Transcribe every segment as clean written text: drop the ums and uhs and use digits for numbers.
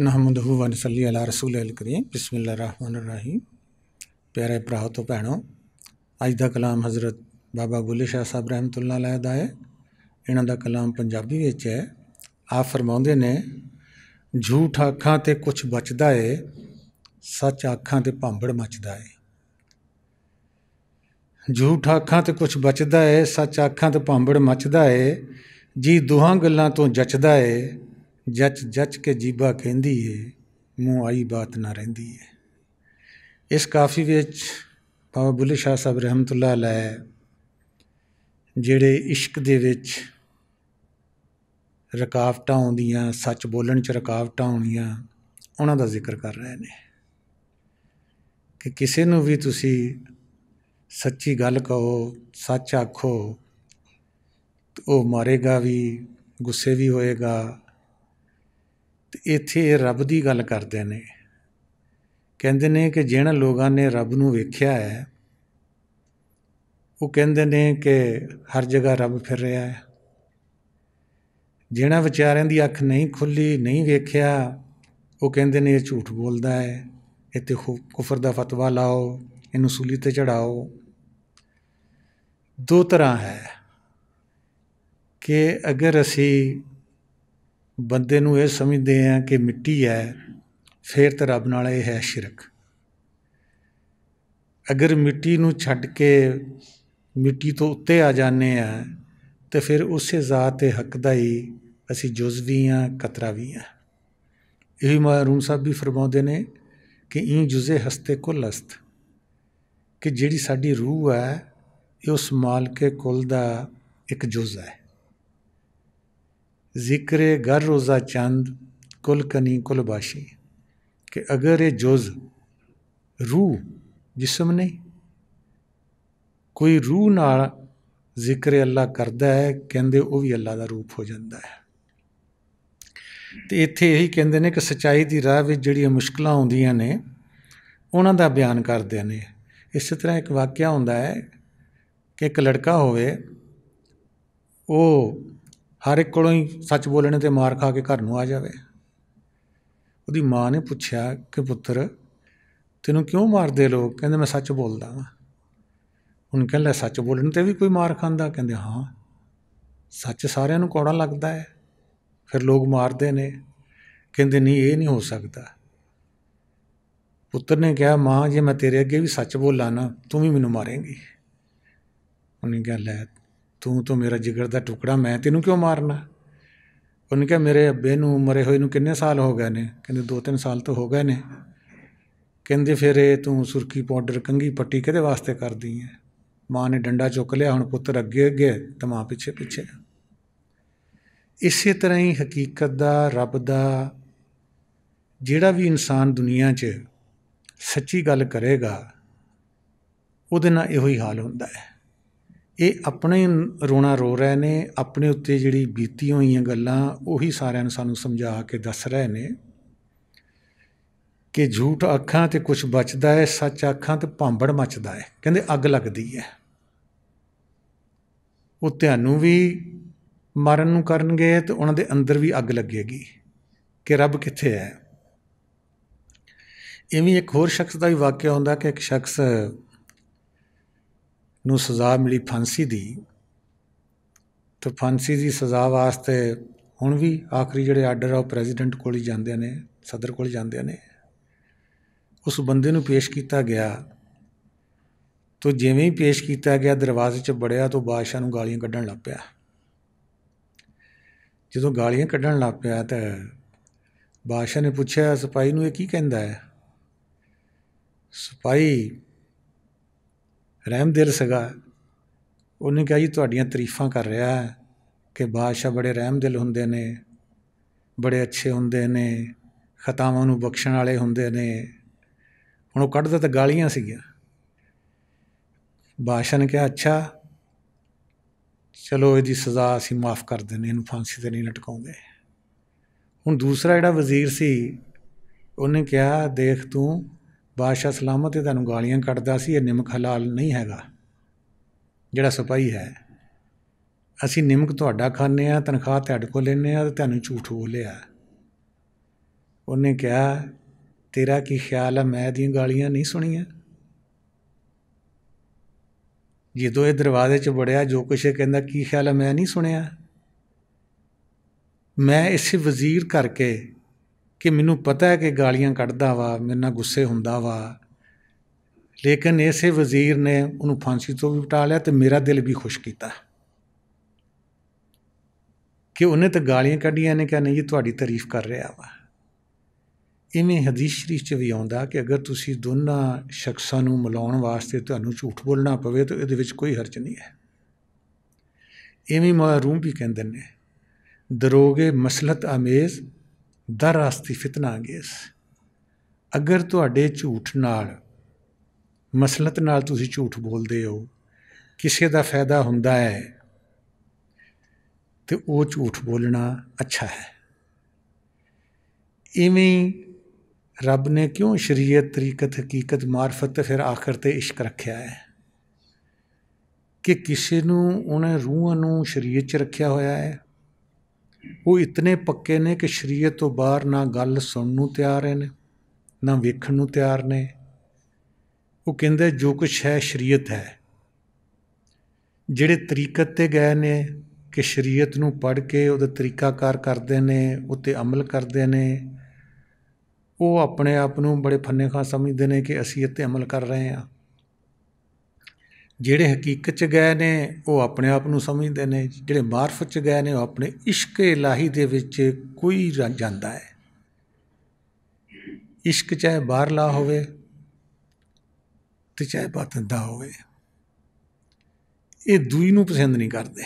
नहमदहू व नसल्ली अला रसूलिल करीम बिस्मिल्लाहिर्रहमानिर्रहीम। प्यारे भराओ तो भैनों, अज का कलाम हज़रत बाबा बुल्ले शाह साहब रहमतुल्लाह अलैह दा है। इन्हां दा कलाम पंजाबी विच है। आप फरमाउंदे ने, झूठ आखां ते कुछ बचदा है, सच आखां ते भांबड़ मचदा है। झूठ आखां ते कुछ बचदा है, सच आखां ते भांबड़ मचदा है। जी दुहां गल्लां तो जचदा है, जच जच के जीबा कहंदी है, मूँह आई बात ना रहिंदी है। इस काफ़ी विच बाबा बुल्ले शाह साहब रहमतुल्लाह अलैह जिहड़े इश्क दे विच रुकावटां आउंदियां, सच बोलण च रुकावटां आउणियां, उन्हां दा जिक्र कर रहे ने कि किसी नूं भी तुसी सच्ची गल कहो, सच आखो, तो वह मारेगा भी, गुस्से भी होएगा। तो इत्थे रब की गल करते हैं। कहते हैं कि जिन्हां लोगों ने रब नूं वेख्या है, वो कहते हैं कि हर जगह रब फिर रहा है। जिन्हां विचारियां दी अख नहीं खुली, नहीं वेख्या, वो कहते हैं ये झूठ बोलता है, इत्थे कुफर दा फतवा लाओ, इनू सूली ते चढ़ाओ। दो तरह है कि अगर असी बंदे नूं ये समझते हैं कि मिट्टी है, फिर तो रब नाल ये है शिरक। अगर मिट्टी नूं छड्ड के मिट्टी तो उत्ते आ जाने हैं, तो फिर उस ज़ात हक दा ही असी जुज़ भी हाँ, कतरा भी हाँ। यही महरूम साहब भी फरमाउंदे ने कि ई जुज़े हस्ते कुल हस्त, कि जिहड़ी साडी रूह है, ये उस मालके कुल दा एक जुज़ है। जिक्रे गर रोज़ा चंद कुल कनी कुल बाशी, कि अगर ये जुज़ रूह जिस्म नहीं, कोई रूह नाल जिक्र अल्लाह करता है, कहते वह भी अल्लाह का रूप हो जाता है। तो इत्थे यही कहते हैं कि सच्चाई की राह में जिहड़ियां मुश्किलां आउंदियां ने, उन्हां दा बयान करते हैं। इस तरह एक वाक़या हुंदा है कि एक लड़का होवे, वो हर एक कोलों ही सच बोलने ते मार खा के घर नूं आ जावे। उहदी माँ ने पुछया कि पुत्र तैनूं क्यों मारदे लोग? कहंदे मैं सच बोलदा वां। उन्हें कहन लै सच बोलने ते भी कोई मार खांदा? कहंदे हाँ, सच सारिआं नूं कौड़ा लगदा है, फिर लोग मारदे ने। कहंदे नहीं, ये नहीं हो सकदा। पुत्र ने कहा, माँ जे मैं तेरे अगे भी सच बोला ना, तू भी मैनूं मारेंगी। उन्हें कहा लै तू तो मेरा जिगर दा टुकड़ा, मैं तैनूं क्यों मारना? उन्हें कहा मेरे अब्बे नूं मरे होए नूं किन्ने साल हो गए ने? कहंदे 2-3 साल तो हो गए ने। कहंदे फिर तू सुरखी पाउडर कंघी पट्टी किहदे वास्ते करदी है? माँ ने डंडा चुक लिया, हुण पुत्र अगे अगे तो माँ पिछे पिछे। इसे तरह ही हकीकत दा, रब दा, जिहड़ा भी इंसान दुनिया च सच्ची गल करेगा, उहदे नाल इहो ही हाल हुंदा है। ये अपने रोना रो रहे ने, अपने उत्ते जिहड़ी बीती होईयां गल्लां उही सारिआं नूं सानूं समझा के दस रहे ने कि झूठ आखां ते कुछ बचदा है, सच आखां ते भांबड़ मचदा है। कहंदे अग लगदी है, वो तुहानूं भी मारन नूं करनगे ते उन्हां दे अंदर भी अग लगेगी कि रब कित्थे है। इवें एक होर शख्स का भी वाक़या हुंदा कि एक शख्स नूं सज़ा मिली फांसी दी, तो फांसी की सज़ा वास्ते हुण भी आखिरी जिहड़े आर्डर आ वो प्रेजिडेंट कोल ही जांदे ने, सदर कोल जांदे ने। उस बंदे नूं पेश किया गया, तो जिवें ही पेश किया गया, दरवाजे च बड़िया तो बादशाह नूं गालियां कड्ढण लग पिया। जदों गालियां कड्ढण लग पिया तो बादशाह ने पुछया सिपाही नूं, ये की कहंदा है? सिपाही रहमदिल सीगा, उन्हें कहा जी तुहाडीआं तरीफां कर रहा है कि बादशाह बड़े रहमदिल हुंदे ने, बड़े अच्छे हुंदे ने, खतावां नूं बख्शण वाले हुंदे ने। हुण ओह कड्ढदा तां गालियां सीगियां। बादशाह ने कहा अच्छा चलो इहदी सज़ा असीं माफ़ कर दिंदे, इहनूं फांसी ते नहीं लटकाउंदे। हुण दूसरा जिहड़ा वज़ीर सी, उन्हें कहा देख तूं, बादशाह सलामत है तैनूं गालियां कड्ढदा सी, ये निमक हलाल नहीं हैगा। जिहड़ा सिपाही है, असीं निमक तुहाडा खांदे आ, तनख्वाह तुहाडे कोल लैंदे आ, ते तैनूं झूठ बोलिआ। उन्हें कहा तेरा की ख्याल है मैं दी गालियां नहीं सुनिया? जो ये दरवाजे च बड़िया जो कुछ है कहता की ख्याल है मैं नहीं सुनिया? मैं इस वजीर करके कि मैनू पता है कि गालियां कढ़दा वा मेरे नाल गुस्से हुंदा वा, लेकिन इस वजीर ने उन्होंने फांसी तो भी बटा लिया तो मेरा दिल भी खुश किया कि उन्हें तो गालियां कढ़िया ने, क्या नहीं जी तुहाडी तारीफ कर रहा वा। इवें हदीस शरीफ च भी आउंदा कि अगर तुसी दोनों शख्सां नूं मिलाउण वास्ते तुहानूं झूठ बोलना पवे तो इहदे विच कोई हर्ज नहीं है। इवें महरूम भी कहंदे ने दरोगे मसलत आमेज़ दर आस्ती फितना अंगेज़। अगर तुहाडे झूठ नाल मसलत नाल तुसी झूठ बोलदे हो, किसी दा फायदा हुंदा है तो वो झूठ बोलना अच्छा है। इवें रब ने क्यों शरीयत तरीकत हकीकत मार्फत फिर आखिर ते इश्क रखा है कि किसी नूं उन्हें रूहां नूं शरीयत च रखा होया है। वो इतने पक्के ने कि शरीयत तो बाहर ना गल सुनन नूं तैयार हैं ना वेखण नूं तैयार ने। वो कहंदे जो कुछ है शरीयत है। जिहड़े तरीकत ते गए ने कि शरीयत नूं पढ़ के उहदा तरीकाकार करते हैं, उत्ते अमल करते हैं, वो अपने आप नूं बड़े फन्ने खां समझते हैं कि असीं इत्ते अमल कर रहे हैं। जिहड़े हकीकत च गए ने वो अपने आप नूं समझते हैं, जिहड़े मार्फत च गए ने वो अपने इश्क इलाही दे विच कोई जांदा है। इश्क चाहे बाहरला होवे ते चाहे बातन दा होवे, ये दूई नूं पसंद नहीं करते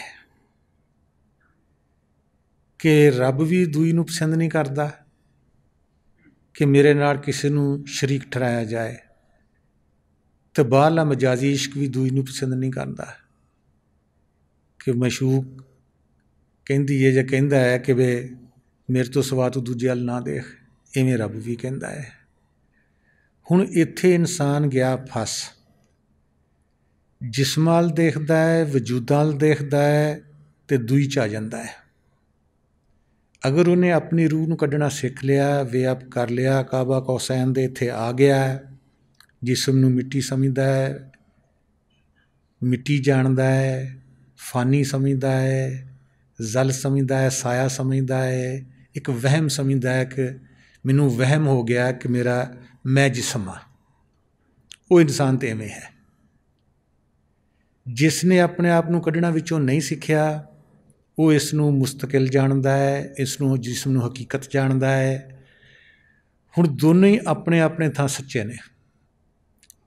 कि रब भी दूई नूं पसंद नहीं करता कि मेरे नाल किसी नूं शरीक ठहराया जाए, तो बाहरला मजाजी इश्क भी दूई नूं पसंद नहीं करता कि मशूक कहती है या कहता है कि वे मेरे तो सवा तू दूजे अल ना देख। इवें रब भी कहता है। हुण इत्थे इंसान गया फस, जिस्म अल देखता है, वजूदा अल देखता है तो दूई च आ जाता है। अगर उन्हें अपनी रूह नूं कढ़ना सीख लिया, वे अप कर लिया, काबा कौसैन दे इत्थे आ गया, जिस्म नूं मिट्टी समझदा है, मिट्टी जानदा है, फानी समझदा है, जल समझदा है, साया समझदा है, एक वहम समझदा है कि मैनूं वहम हो गया कि मेरा मैं जिस्म हाँ। वो इंसान तो इवें है। जिसने अपने आप नूं कढ़ना विचों नहीं सीखिया वो इसनूं मुस्तकिल जानदा है, इसनूं जिस्म नूं हकीकत जानदा है। हुण दोनों ही अपने अपने थां सच्चे ने,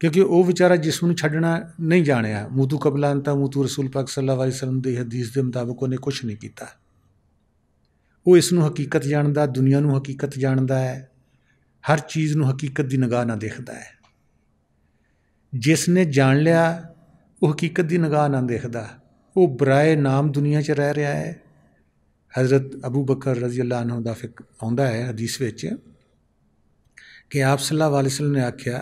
क्योंकि वो बेचारा जिस्म नूं छड्डना नहीं जानिया। मूतू कबला अंता मूतू रसूल पाक सल्लल्लाहु अलैहि वसल्लम दी हदीस के मुताबिक उन्हें कुछ नहीं किया। वो इसनूं हकीकत जानदा, दुनिया नूं हकीकत जानदा है, हर चीज़ नूं हकीकत की निगाह नाल देखदा है। जिसने जान लिया वो हकीकत की निगाह नाल देखदा, वो बराए नाम दुनिया च रह रहा है। हज़रत अबू बकर रज़ी अल्लाह अन्हु दा फिक आउंदा है हदीस विच कि आप सल्लल्लाहु अलैहि वसल्लम ने आख्या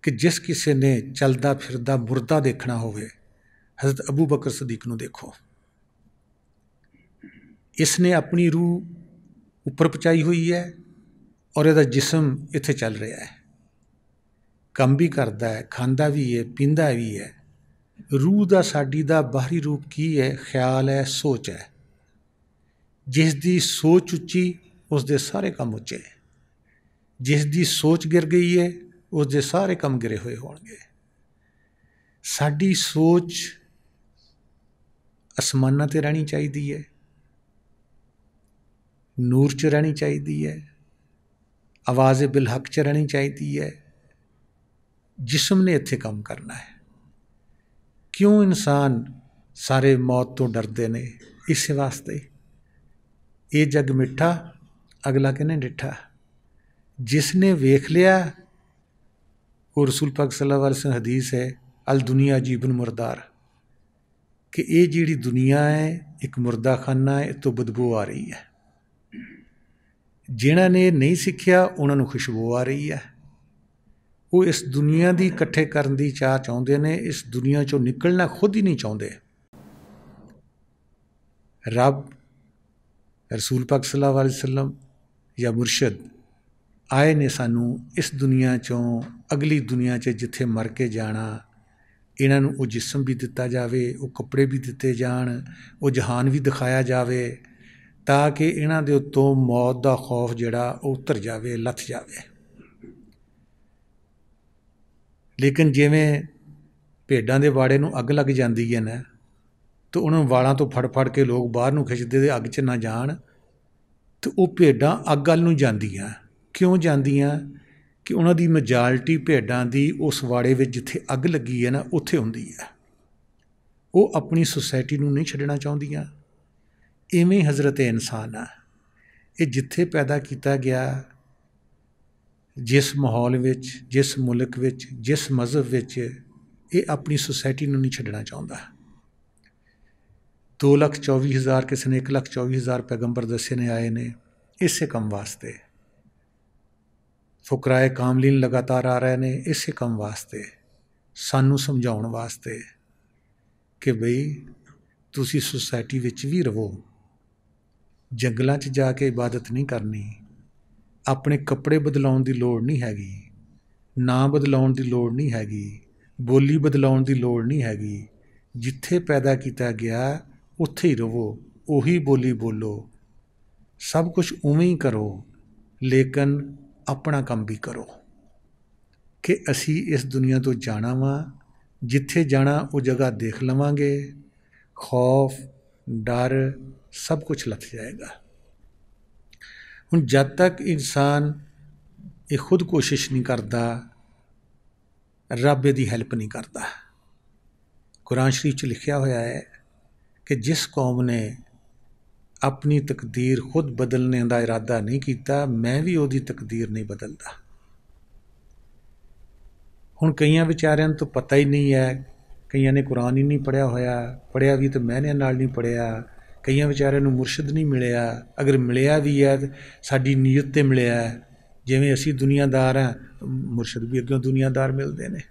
कि जिस किसी ने चलदा फिरदा मुर्दा देखना होवे हज़रत अबू बकर सदीक नूं देखो। इसने अपनी रूह उपर पहुँचाई हुई है और इसदा जिस्म इत्थे चल रहा है, काम भी करता है, खांदा भी है, पींदा भी है। रूह दा साडी दा बाहरी रूप की है? ख्याल है, सोच है। जिस दी सोच उच्ची उस दे सारे काम उच्चे, जिस दी सोच गिर गई है उस दे सारे काम गिरे हुए होणगे। साडी सोच आसमानां ते रहनी चाहिदी है, नूर च रहनी चाहिदी है, आवाज़ बिलहक च रहनी चाहिदी है। जिस्म ने इत्थे काम करना है। क्यों इंसान सारे मौत तो डरते ने? इस वास्ते ये जग मिठा अगला किने डिठा। जिसने वेख लिया वो रसूल पाक सल्लल्लाहु अलैहि वसल्लम हदीस है अल दुनिया जीबन मुर्दार, कि ये जिहड़ी दुनिया है एक मुर्दा खाना है, तो बदबू आ रही है। जिन्हां ने नहीं सीखिया उन्होंने खुशबू आ रही है। वो इस दुनिया की इकट्ठे करन दी चाह चाहुंदे ने, इस दुनिया चों निकलना खुद ही नहीं चाहुंदे। रब रसूल पाक सल्लल्लाहु अलैहि वसल्लम या मुर्शद आए ने सानू इस दुनिया चों अगली दुनिया च जिथे मर के जाना, इन्हां नूं वो जिस्म भी दिता जाए, वो कपड़े भी दिते जान, वो जहान भी दिखाया जाए, ताकि इन्हां दे उत्तों मौत का खौफ जिहड़ा वो उतर जाए, लथ जाए। लेकिन जिवें भेडां दे बाड़े नूं अग लग जाती है ना, तो उन्होंने वालों तो फड़ फड़ के लोग बाहर नूं खिचते अग च ना जान, तो वो भेडां अग वाल नूं जांदियां। क्यों जांदियां? कि उन्हां दी मेजॉरिटी भेडां दी उस वाड़े विच जिथे अग लगी है ना, उत्थे हुंदी है। वो अपनी सोसाइटी नूं नहीं छड्डना चाहुंदियां। इवें हज़रत इंसान आ, ये जिथे पैदा किया गया, जिस माहौल विच, जिस मुल्क विच, जिस मज़हब विच, ये अपनी सोसाइटी नूं नहीं छड्डना चाहुंदा। 2,24,000 किसी ने 1,24,000 पैगंबर दसे ने आए ने इसे कम वास्ते। फुकराए कामलीन लगातार आ रहे ने इसे कम वास्ते, सानू समझाउण वास्ते कि बई तुसी सोसाइटी विच भी रवो, जंगलों च जाके इबादत नहीं करनी, अपने कपड़े बदलाउण दी लोड़ नहीं हैगी, नां बदलाउण दी लोड़ नहीं हैगी, बोली बदलाउण दी लोड़ नहीं हैगी। जिथे पैदा किया गया उत्थे ही रवो, उही बोली बोलो, सब कुछ उवें ही करो, लेकिन अपना काम भी करो। कि असी इस दुनिया तो जाना वा, जिथे जाना वो जगह देख लवांगे, खौफ डर सब कुछ लथ जाएगा। हुण जद तक इंसान ये खुद कोशिश नहीं करता, रब इहदी हैल्प नहीं करता। कुरान शरीफ च लिखिया होया है कि जिस कौम ने अपनी तकदीर खुद बदलने का इरादा नहीं किया, मैं भी उसकी तकदीर नहीं बदलता। हुण कईयां बेचारियां तो पता ही नहीं है, कईयां ने कुरान ही नहीं पढ़िया होया, पढ़िया भी तो मैंने नाल नहीं पढ़िया, कईयां बेचारियां नूं मुरशद नहीं मिलिया, अगर मिलिया भी है तो साडी नीयत ते मिलिया है। जिवें असी दुनियादार हैं, मुरशद भी अग्गों दुनियादार मिलते हैं।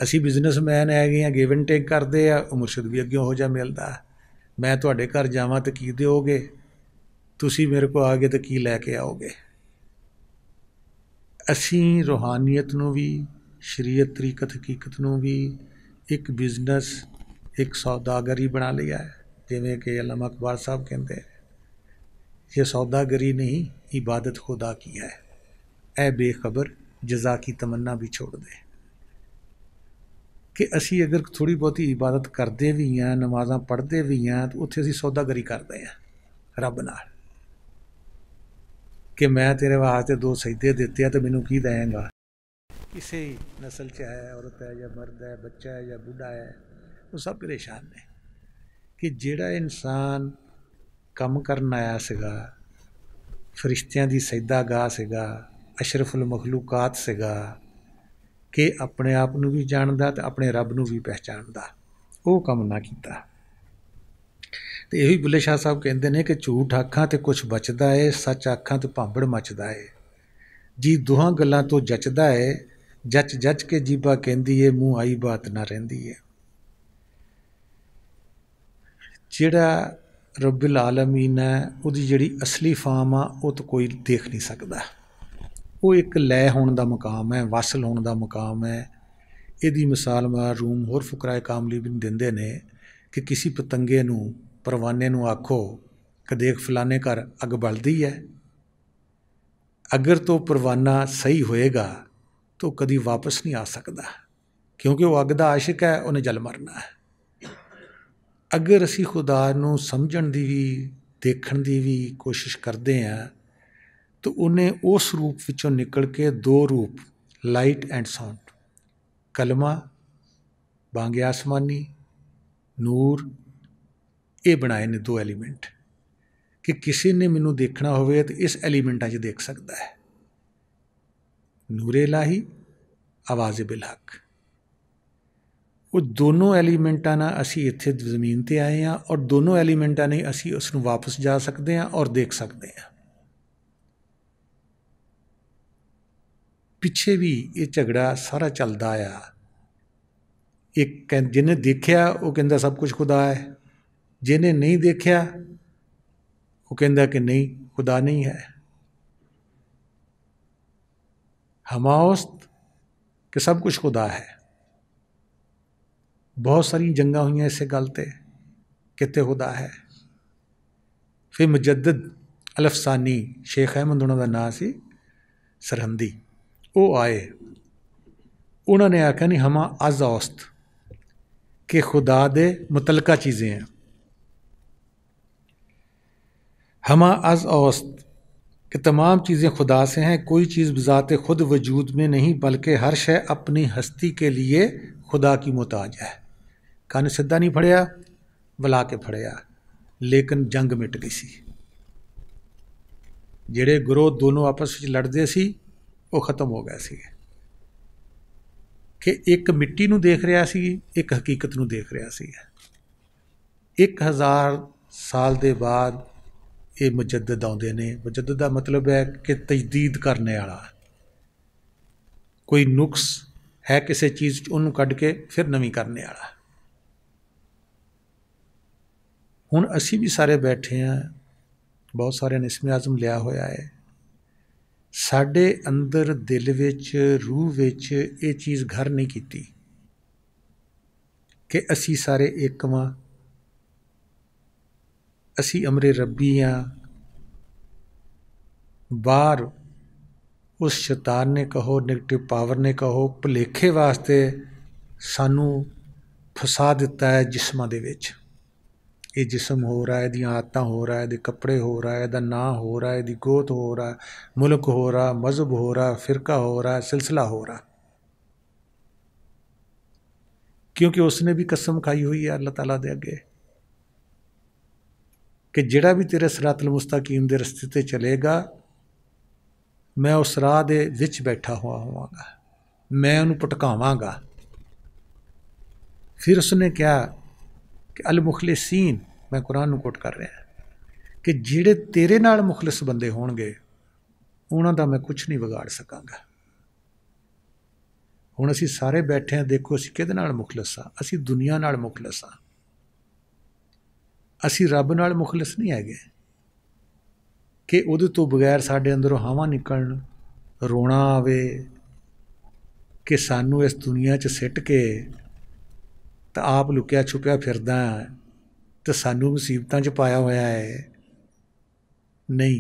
असी बिजनेसमैन है, गिव एंड टेक करते हैं, मुरशद भी अग्गों हो जा मिलता। मैं तुहाडे घर जावां तो की दिओगे, तुसी मेरे को आ गए तो की लैके आओगे। असी रूहानियत नूं भी, शरीयत तरीकत हकीकत नूं भी एक बिजनेस, एक सौदागरी बना लिया है। जिवें कि अल्लामा इकबाल साहब कहते हैं, ये सौदागरी नहीं इबादत खुदा की है, ऐ बेखबर जजा की तमन्ना भी छोड़ दे। कि असी अगर थोड़ी बहुती इबादत करते भी हैं, नमाज़ां पढ़ते भी हैं, तो उत्थे असी सौदागरी करते हैं रब नाल कि मैं तेरे वास्ते 2 सजदे दिते हैं तो मैनू की देंगा। किसी नस्ल च है, औरत है या मर्द है, बच्चा है या बुढ़ा है, वो सब परेशान ने कि जिहड़ा इंसान कम करन आया सीगा, फरिश्तियां दी सजदा गाह सीगा, अशरफुल मखलूकात सीगा, कि अपने आप नूं भी जानदा ते अपने रब नूं भी पहचानदा, वो कम ना कीता। तो यही बुल्ले शाह साहब कहते हैं कि झूठ आखां तो कुछ बचदा है, सच आखां तो भांबड़ मचदा है जी, दोहां गल्लां तो जचदा है, जच जच के जीबा कहंदी है, मूँह आई बात ना रहिंदी है। जिहड़ा रब्बुल आलमीन है, उहदी जिहड़ी असली फार्म आ, वो तो कोई देख नहीं सकदा। वो एक लय होने का मुकाम है, वासल होने का मुकाम है। इहदी मिसाल रूम होर फुकराए कामली भी दिंदे ने कि किसी पतंगे नूं, परवाने नूं आखो कि देख फलाने घर अग बलदी है, अगर तो परवाना सही होएगा तो कभी वापस नहीं आ सकता, क्योंकि वो अग दा आशिक है, उन्हें जल मरना है। अगर असी खुदा नूं समझण दी भी, देखण दी भी कोशिश करते हैं, तो उन्हें उस रूप विचों निकल के 2 रूप, लाइट एंड साउंड, कलमा बांगे आसमानी, नूर, ये बनाए ने 2 एलीमेंट कि किसी ने मैनू देखना होवे तो इस एलीमेंटा 'च देख सकता है। नूरे इलाही, आवाज़े बिल हक, वो दोनों एलीमेंटा ना असी इत्थे जमीन ते आए हैं, और दोनों एलीमेंटा ने असी उसनूं वापस जा सकते हैं और देख सकते हैं। पिछे भी ये झगड़ा सारा चलता आया। एक जिन्हें देखा वो कहता सब कुछ खुदा है, जिन्हें नहीं देखा वो कहता कि नहीं खुदा नहीं है। हमाउस्त कि सब कुछ खुदा है। बहुत सारी जंगा हुई इस गल ते किते खुदा है। फिर मुजद्दिद अल-अफसानी शेख अहमद उन्होंने नाम सी सरहंदी, वो आए, उन्होंने आख्या नहीं हमा अज औस्त कि खुदा दे मुतलका चीज़ें हैं। हमा अज औस्त कि तमाम चीज़ें खुदा से हैं, कोई चीज़ बज़ाते खुद वजूद में नहीं बल्कि हर शय अपनी हस्ती के लिए खुदा की मोहताज है। कान सीधा नहीं फड़िया, बुला के फड़िया, लेकिन जंग मिट गई सी। ਜਿਹੜੇ ਗੁਰੂ ਦੋਨੋਂ आपस ਵਿੱਚ लड़ते सी वो खत्म हो गए सी कि एक मिट्टी नूं देख रहा सी, एक हकीकत नूं देख रहा सी। 1000 साल के बाद ये मुजद्दिद आउंदे ने। मुजद्दिद का मतलब है कि तजदीद करने वाला, कोई नुक्स है किसी चीज़ उन्होंने कढ़ के फिर नवीं करने वाला। हुण असी भी सारे बैठे हैं, बहुत सारे ने इसमें आज़म लिया होया है। साडे अंदर दिल विच रूह विच ये चीज़ घर नहीं कीती कि असी सारे एक वां, असी अमरे रब्बी हाँ। बाहर उस शैतान ने कहो, नेगेटिव पावर ने कहो, भुलेखे वास्ते सानू फसा दिता है जिस्मां दे विच। ये जिसम हो रहा है, यदि आदतां हो रहा है, यदि कपड़े हो रहा है, यदा ना हो रहा है, यदि गोत हो रहा है, मुल्क हो रहा, मजहब हो रहा, फिरका हो रहा, सिलसिला हो रहा। क्योंकि उसने भी कसम खाई हुई है अल्लाह ताला दे अगे कि जिहड़ा भी तेरे सिरातुल मुस्तकीम दे रस्ते ते चलेगा, मैं उस राह दे विच बैठा हुआ होवांगा, मैं उन्हें भटकावांगा। फिर उसने क्या कि अल मुखलिसीन, मैं कुरान नूं कोट कर रहा कि जिहड़े तेरे नाल मुखलिस बंदे होणगे उन्हां दा मैं कुछ नहीं बिगाड़ सकांगा। हुण असीं सारे बैठे हैं, देखो असीं किहदे नाल मुखलिस हाँ? असीं दुनिया नाल मुखलिस हाँ, असीं रब नाल मुखलिस नहीं हैगे कि उहदे तो बगैर साडे अंदरों हावां निकलण, रोना आवे कि सानू इस दुनिया च सिट के तो आप लुकिया छुपिया फिरदा तो सानू मुसीबतां च पाया होया है। नहीं,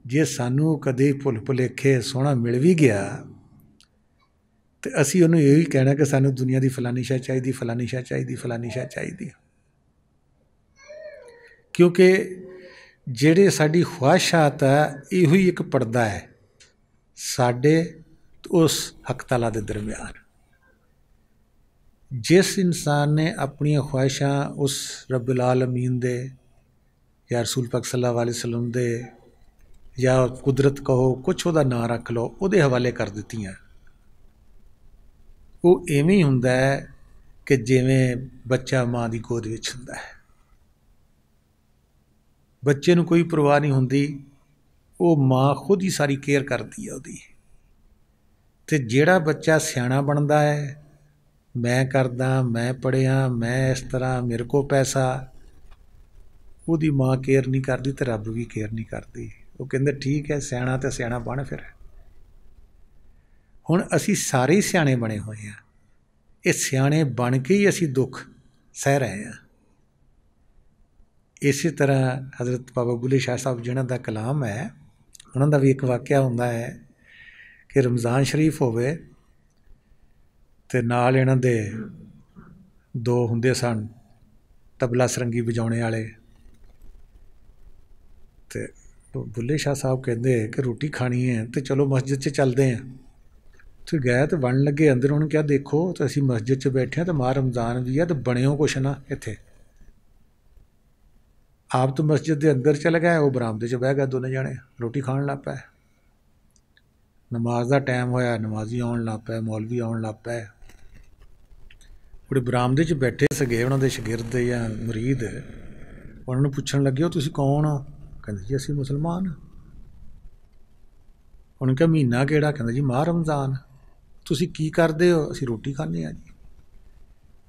जे सानू कदे भुल भुलेखे सोहना मिल भी गया तो असी उन्होंने यही कहना कि सानू दुनिया की फलानी शै चाहिए, फलानी शै चाहिए, फलानी शै चाहिए। क्योंकि जेड़े साडी ख्वाहिशात है इहो ही एक पर्दा है साडे उस हक ताला दे दरम्यान। जिस इंसान ने अपनी ख्वाहिशां उस रब्बुल आलमीन दे या रसूल पाक सल्लल्लाहु अलैहि वसल्लम दे या कुदरत कहो, कुछ उहदा नाम रख लो, उहदे हवाले कर दित्तियां, वो इवें ही हुंदा है कि जिवें बच्चा माँ की गोद विच हुंदा है। बच्चे नूं कोई परवाह नहीं हुंदी, वो माँ खुद ही सारी केयर करती है उहदी। ते जिहड़ा बच्चा सियाणा बनदा है, मैं करदा, मैं पढ़िया, मैं इस तरह, मेरे को पैसा, उहदी माँ केयर नहीं करती तो रब भी केयर नहीं करती। वो कहंदे ठीक है सियाणा तो सियाणा बन फिर। हुण असी सारे ही सियाणे बने हुए हैं, ये सियाणे बन के ही असी दुख सह रहे हैं। इस तरह हज़रत बाबा बुल्ले शाह साहब जिन्हां दा कलाम है, उन्हां दा भी एक वाक़या हुंदा है कि रमज़ान शरीफ होवे ते नाल इन्हां दे दो हुंदे सन तबला सरंगी बजाने वाले। ते बुल्ले शाह साहब कहते कि रोटी खानी है तो चलो मस्जिद च चलते हैं। तो गए तो बन लगे अंदर, उन्होंने क्या देखो तो असी मस्जिद च बैठे हैं तो माह रमज़ान भी है तो बनियो कुछ ना इत्थे। आप तो मस्जिद के अंदर चले गए, वो बरामदे च बह गए दोनों जने रोटी खाण लग पे। नमाज का टाइम होया, नमाजी आउण लग पे, मौलवी आउण लग पे। वो बरामदे च बैठे सगे उन्होंने शगिरद या मुरीद, उन्होंने पुछण लगे तुसीं कौन हो? कहते जी असी मुसलमान। उन्होंने कहा महीना केड़ा? कहते जी माह रमज़ान। तुसीं की करदे हो? असीं रोटी खाने जी।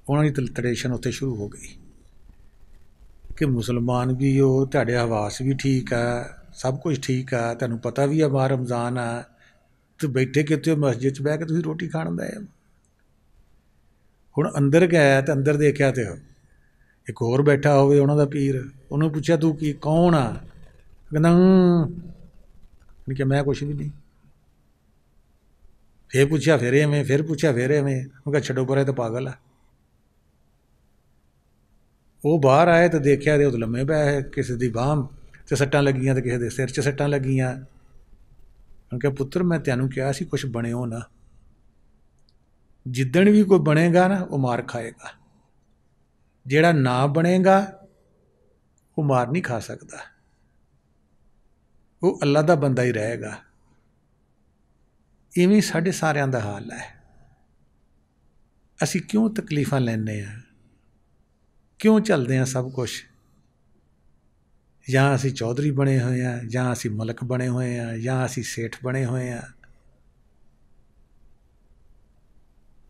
उन्होंने तलतड़ेशन उत्थे शुरू हो गई कि मुसलमान भी हो, तुहाडे हवास भी ठीक है, सब कुछ ठीक है, तुहानूं पता भी है माह रमज़ान है, ਤੇ ਬੈਠੇ ਕਿਤੇ ਮਸਜਿਦ 'ਚ ਬਹਿ ਕੇ ਤੁਸੀਂ ਰੋਟੀ ਖਾਣ ਦਾ। ਹੁਣ ਅੰਦਰ ਗਿਆ ਤੇ ਅੰਦਰ ਦੇਖਿਆ ਤੇ ਇੱਕ ਹੋਰ ਬੈਠਾ ਹੋਵੇ ਉਹਨਾਂ ਦਾ ਪੀਰ, ਉਹਨੂੰ ਪੁੱਛਿਆ ਤੂੰ ਕੀ ਕੌਣ ਆ? ਕਹਿੰਦਾ ਕਿ ਮੈਂ ਕੁਛ ਵੀ ਨਹੀਂ। ਫਿਰ ਪੁੱਛਿਆ ਫਿਰ ਐਵੇਂ, ਫਿਰ ਪੁੱਛਿਆ ਫਿਰ ਐਵੇਂ। ਉਹ ਕਿਹਾ ਛੱਡੋ ਪਰੇ, ਤਾਂ ਪਾਗਲ ਆ। ਉਹ ਬਾਹਰ ਆਏ ਤਾਂ ਦੇਖਿਆ ਤੇ ਉਹ ਲੰਮੇ ਪਏ, ਕਿਸੇ ਦੀ ਬਾਂਹ 'ਚ ਸੱਟਾਂ ਲੱਗੀਆਂ ਤੇ ਕਿਸੇ ਦੇ ਸਿਰ 'ਚ ਸੱਟਾਂ ਲੱਗੀਆਂ। ਉਹਨੇ ਕਿਹਾ ਪੁੱਤਰ ਮੈਂ ਤੈਨੂੰ ਕਿਹਾ ਸੀ ਕੁਛ ਬਣਿਓ ਨਾ, ਜਿੱਦਣ ਵੀ ਕੋਈ ਬਣੇਗਾ ਨਾ ਉਹ ਮਾਰ ਖਾਏਗਾ, ਜਿਹੜਾ ਨਾ ਬਣੇਗਾ ਉਹ ਮਾਰ ਨਹੀਂ ਖਾ ਸਕਦਾ, ਉਹ ਅੱਲਾ ਦਾ ਬੰਦਾ ਹੀ ਰਹੇਗਾ। ਇਵੇਂ ਸਾਡੇ ਸਾਰਿਆਂ ਦਾ ਹਾਲ ਹੈ। ਅਸੀਂ ਕਿਉਂ ਤਕਲੀਫਾਂ ਲੈਂਦੇ ਹਾਂ? ਕਿਉਂ ਚੱਲਦੇ ਹਾਂ ਸਭ ਕੁਛ? ਜਾਂ ਅਸੀਂ ਚੌਧਰੀ ਬਣੇ ਹੋਏ ਹਾਂ, ਜਾਂ ਅਸੀਂ ਮਲਕ ਬਣੇ ਹੋਏ ਹਾਂ, ਜਾਂ ਅਸੀਂ ਸੇਠ ਬਣੇ ਹੋਏ ਹਾਂ।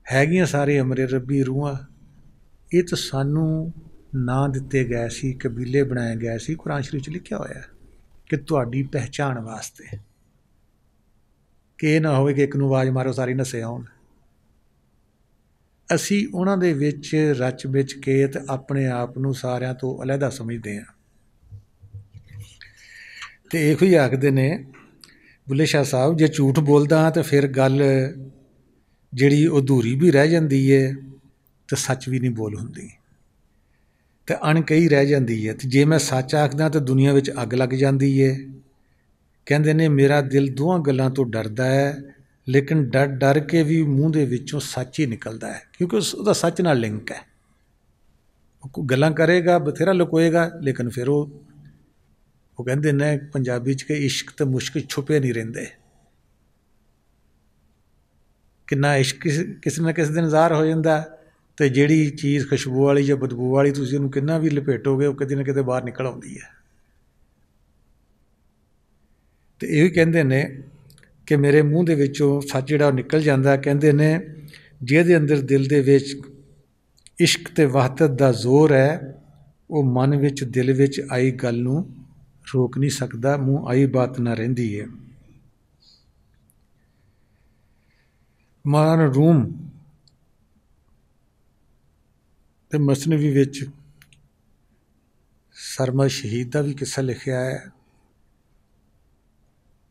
ਹੈਗੀਆਂ ਸਾਰੇ ਅਮਰੇ ਰੱਬੀ ਰੂਹਾਂ। ਇਹ ਤਾਂ ਸਾਨੂੰ ਨਾਂ ਦਿੱਤੇ ਗਏ ਸੀ, ਕਬੀਲੇ ਬਣਾਏ ਗਏ ਸੀ। ਕੁਰਾਨ ਸ਼ਰੀਫ 'ਚ ਲਿਖਿਆ ਹੋਇਆ ਕਿ ਤੁਹਾਡੀ ਪਹਿਚਾਣ ਵਾਸਤੇ, ਕਿ ਇਹ ਨਾ ਹੋਵੇ ਕਿ ਇੱਕ ਨੂੰ ਆਵਾਜ਼ ਮਾਰੋ ਸਾਰੇ ਨੱਸੇ ਆਉਣ। ਅਸੀਂ ਉਹਨਾਂ ਦੇ ਵਿੱਚ ਰਚ ਵਿੱਚ ਕੇ ਤੇ ਆਪਣੇ ਆਪ ਨੂੰ ਸਾਰਿਆਂ ਤੋਂ ਅਲੱਗਾ ਸਮਝਦੇ ਹਾਂ। ਤੇ ਇਹੋ ਹੀ ਆਖਦੇ ਨੇ ਬੁੱਲੇ ਸ਼ਾਹ ਸਾਹਿਬ, ਜੇ ਝੂਠ ਬੋਲਦਾ ਹਾਂ ਤਾਂ ਫਿਰ ਗੱਲ ਜਿਹੜੀ ਅਧੂਰੀ ਵੀ ਰਹਿ ਜਾਂਦੀ ਹੈ ਤੇ ਸੱਚ ਵੀ ਨਹੀਂ ਬੋਲ ਹੁੰਦੀ, ਤੇ ਅਣਕਹੀ ਰਹਿ ਜਾਂਦੀ ਹੈ। ਤੇ ਜੇ ਮੈਂ ਸੱਚ ਆਖਦਾ ਤਾਂ ਦੁਨੀਆ ਵਿੱਚ ਅੱਗ ਲੱਗ ਜਾਂਦੀ ਹੈ। ਕਹਿੰਦੇ ਨੇ ਮੇਰਾ ਦਿਲ ਦੋਹਾਂ ਗੱਲਾਂ ਤੋਂ ਡਰਦਾ ਹੈ, ਲੇਕਿਨ ਡਰ ਡਰ ਕੇ ਵੀ ਮੂੰਹ ਦੇ ਵਿੱਚੋਂ ਸੱਚ ਹੀ ਨਿਕਲਦਾ ਹੈ, ਕਿਉਂਕਿ ਉਹਦਾ ਸੱਚ ਨਾਲ ਲਿੰਕ ਹੈ। ਉਹ ਗੱਲਾਂ ਕਰੇਗਾ, ਬਥੇਰਾ ਲੁਕੋਏਗਾ, ਲੇਕਿਨ ਫਿਰ ਉਹ ਕਹਿੰਦੇ ਨੇ ਪੰਜਾਬੀ 'ਚ ਕਿ ਇਸ਼ਕ ਤੇ ਮੁਸ਼ਕ ਛੁਪੇ ਨਹੀਂ ਰਹਿੰਦੇ। ਕਿੰਨਾ ਇਸ਼ਕ ਕਿਸੇ ਨਾ ਕਿਸੇ ਦਿਨ ਜ਼ਾਹਰ ਹੋ ਜਾਂਦਾ, ਤੇ ਜਿਹੜੀ ਚੀਜ਼ ਖੁਸ਼ਬੂ ਵਾਲੀ ਜਾਂ ਬਦਬੂ ਵਾਲੀ ਤੁਸੀਂ ਉਹਨੂੰ ਕਿੰਨਾ ਵੀ ਲਪੇਟੋਗੇ, ਉਹ ਕਿਤੇ ਨਾ ਕਿਤੇ ਬਾਹਰ ਨਿਕਲ ਆਉਂਦੀ ਹੈ। ਤੇ ਇਹ ਵੀ ਕਹਿੰਦੇ ਨੇ ਕਿ ਮੇਰੇ ਮੂੰਹ ਦੇ ਵਿੱਚੋਂ ਸੱਚ ਜਿਹੜਾ ਉਹ ਨਿਕਲ ਜਾਂਦਾ। ਕਹਿੰਦੇ ਨੇ ਜਿਹਦੇ ਅੰਦਰ ਦਿਲ ਦੇ ਵਿੱਚ ਇਸ਼ਕ ਤੇ ਵਹਦਤ ਦਾ ਜ਼ੋਰ ਹੈ, ਉਹ ਮਨ ਵਿੱਚ ਦਿਲ ਵਿੱਚ ਆਈ ਗੱਲ ਨੂੰ ਰੋਕ ਨਹੀਂ ਸਕਦਾ, ਮੂੰਹ ਆਈ ਬਾਤ ਨਾ ਰਹਿੰਦੀ ਹੈ। ਮੌਲਾਨਾ ਰੂਮ ਤੇ ਮਸਨਵੀ ਵਿੱਚ ਸਰਮਦ ਸ਼ਹੀਦ ਦਾ ਵੀ ਕਿੱਸਾ ਲਿਖਿਆ ਹੈ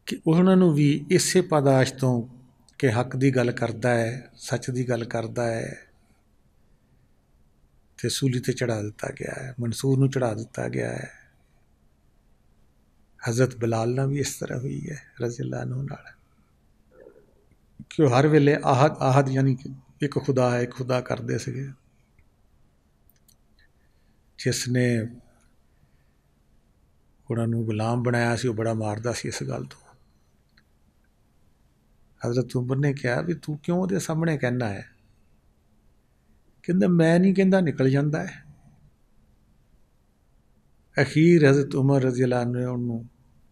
ਕਿ ਉਹਨਾਂ ਨੂੰ ਵੀ ਇਸੇ ਪਾਦਾਸ਼ ਤੋਂ ਕਿ ਹੱਕ ਦੀ ਗੱਲ ਕਰਦਾ ਹੈ, ਸੱਚ ਦੀ ਗੱਲ ਕਰਦਾ ਹੈ, ਤੇ ਸੂਲੀ ਤੇ ਚੜ੍ਹਾ ਦਿੱਤਾ ਗਿਆ ਹੈ, ਮਨਸੂਰ ਨੂੰ ਚੜ੍ਹਾ ਦਿੱਤਾ ਗਿਆ ਹੈ। ਹਜ਼ਰਤ ਬਿਲਾਲ ਨਾਲ ਵੀ ਇਸ ਤਰ੍ਹਾਂ ਹੋਈ ਹੈ ਰਜ਼ੀ ਅੱਲਾਹ ਅਨਹੁ ਨਾਲ, ਕਿ ਉਹ ਹਰ ਵੇਲੇ ਆਹਦ ਯਾਨੀ ਕਿ ਇੱਕ ਖੁਦਾ ਹੈ, ਇੱਕ ਖੁਦਾ ਕਰਦੇ ਸੀਗੇ। ਜਿਸ ਨੇ ਉਹਨਾਂ ਨੂੰ ਗੁਲਾਮ ਬਣਾਇਆ ਸੀ ਉਹ ਬੜਾ ਮਾਰਦਾ ਸੀ ਇਸ ਗੱਲ ਤੋਂ। ਹਜ਼ਰਤ ਉਮਰ ਨੇ ਕਿਹਾ ਵੀ ਤੂੰ ਕਿਉਂ ਉਹਦੇ ਸਾਹਮਣੇ ਕਹਿਣਾ ਹੈ? ਕਹਿੰਦਾ ਮੈਂ ਨਹੀਂ ਕਹਿੰਦਾ, ਨਿਕਲ ਜਾਂਦਾ ਹੈ। ਅਖੀਰ ਹਜ਼ਰਤ ਉਮਰ ਰਜ਼ੀ ਅੱਲਾਹ ਨੇ ਉਹਨੂੰ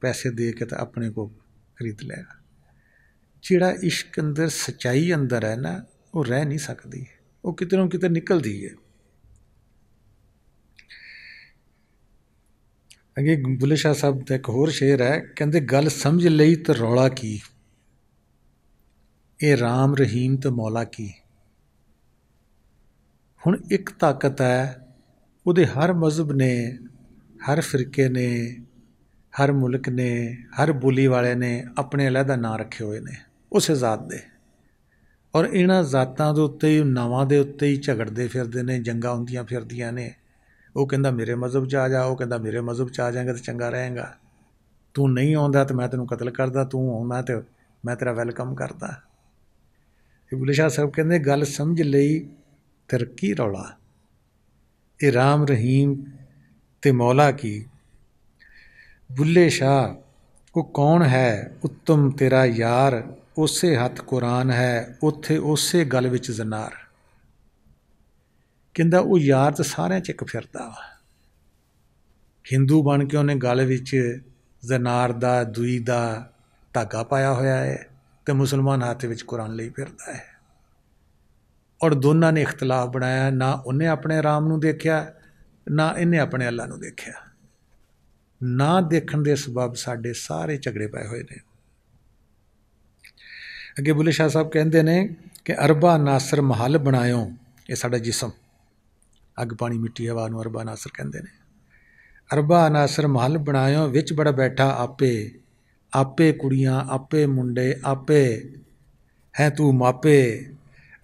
ਪੈਸੇ ਦੇ ਕੇ ਤਾਂ ਆਪਣੇ ਕੋਲ ਖਰੀਦ ਲਿਆ। ਜਿਹੜਾ ਇਸ਼ਕ ਅੰਦਰ ਸੱਚਾਈ ਅੰਦਰ ਹੈ ਨਾ, ਉਹ ਰਹਿ ਨਹੀਂ ਸਕਦੀ, ਉਹ ਕਿਤੇ ਨਾ ਕਿਤੇ ਨਿਕਲਦੀ ਹੈ। ਅੱਗੇ ਬੁੱਲੇ ਸ਼ਾਹ ਸਾਹਿਬ ਦਾ ਇੱਕ ਹੋਰ ਸ਼ੇਰ ਹੈ, ਕਹਿੰਦੇ ਗੱਲ ਸਮਝ ਲਈ ਤਾਂ ਰੌਲਾ ਕੀ, ਇਹ ਰਾਮ ਰਹੀਮ ਤੇ ਮੌਲਾ ਕੀ। ਹੁਣ ਇੱਕ ਤਾਕਤ ਹੈ, ਉਹਦੇ ਹਰ ਮਜ਼ਹਬ ਨੇ, ਹਰ ਫਿਰਕੇ ਨੇ, ਹਰ ਮੁਲਕ ਨੇ, ਹਰ ਬੋਲੀ ਵਾਲੇ ਨੇ ਆਪਣੇ ਅਲੱਗਾ ਨਾਂ ਰੱਖੇ ਹੋਏ ਨੇ ਉਸੇ ਜ਼ਾਤ ਦੇ, ਔਰ ਇਹਨਾਂ ਜ਼ਾਤਾਂ ਦੇ ਉੱਤੇ ਹੀ, ਨਾਵਾਂ ਦੇ ਉੱਤੇ ਹੀ ਝਗੜਦੇ ਫਿਰਦੇ ਨੇ, ਜੰਗਾਂ ਹੁੰਦੀਆਂ ਫਿਰਦੀਆਂ ਨੇ। ਉਹ ਕਹਿੰਦਾ ਮੇਰੇ ਮਜ਼ਹਬ 'ਚ ਆ ਜਾ, ਉਹ ਕਹਿੰਦਾ ਮੇਰੇ ਮਜ਼ਹਬ 'ਚ ਆ ਜਾਏਗਾ ਤਾਂ ਚੰਗਾ ਰਹੇਗਾ, ਤੂੰ ਨਹੀਂ ਆਉਂਦਾ ਤਾਂ ਮੈਂ ਤੈਨੂੰ ਕਤਲ ਕਰਦਾ, ਤੂੰ ਆਉਂਦਾ ਤਾਂ ਮੈਂ ਤੇਰਾ ਵੈਲਕਮ ਕਰਦਾ। ਬੁੱਲੇ ਸ਼ਾਹ ਸਾਹਿਬ ਕਹਿੰਦੇ ਗੱਲ ਸਮਝ ਲਈ ਤਰੱਕੀ ਰੌਲਾ, ਇਹ ਰਾਮ ਰਹੀਮ ਤੇ ਮੌਲਾ ਕੀ। ਬੁੱਲੇ ਸ਼ਾਹ ਉਹ ਕੌਣ ਹੈ ਉੱਤਮ ਤੇਰਾ ਯਾਰ, ਉਸੇ ਹੱਥ ਕੁਰਾਨ ਹੈ ਉੱਥੇ ਉਸੇ ਗਲ ਵਿੱਚ ਜ਼ਨਾਰ। ਕਹਿੰਦਾ ਉਹ ਯਾਰ ਤਾਂ ਸਾਰਿਆਂ 'ਚ ਇੱਕ ਫਿਰਦਾ ਵਾ, ਹਿੰਦੂ ਬਣ ਕੇ ਉਹਨੇ ਗਲ ਵਿੱਚ ਜ਼ਨਾਰ ਦਾ ਦੂਈ ਦਾ ਧਾਗਾ ਪਾਇਆ ਹੋਇਆ ਹੈ, ਤੇ ਮੁਸਲਮਾਨ ਹੱਥ ਵਿੱਚ ਕੁਰਾਨ ਲਈ ਫਿਰਦਾ ਹੈ। ਔਰ ਦੋਨਾਂ ਨੇ ਇਖਤਲਾਫ ਬਣਾਇਆ, ਨਾ ਉਹਨੇ ਆਪਣੇ ਰਾਮ ਨੂੰ ਦੇਖਿਆ, ਨਾ ਇਹਨੇ ਆਪਣੇ ਅੱਲਾ ਨੂੰ ਦੇਖਿਆ। ਨਾ ਦੇਖਣ ਦੇ ਸਬਬ ਸਾਡੇ ਸਾਰੇ ਝਗੜੇ ਪਏ ਹੋਏ ਨੇ। अगे बुल्ले शाह साहब कहते हैं कि अरबा नासर महल बनायो, ये साडा जिसम, अग पानी मिट्टी हवा नूं अरबा नासर कहते हैं। अरबा नासर महल बनायो, विच बड़ा बैठा आपे, आपे कुड़ियाँ आपे मुंडे आपे, है तू मापे,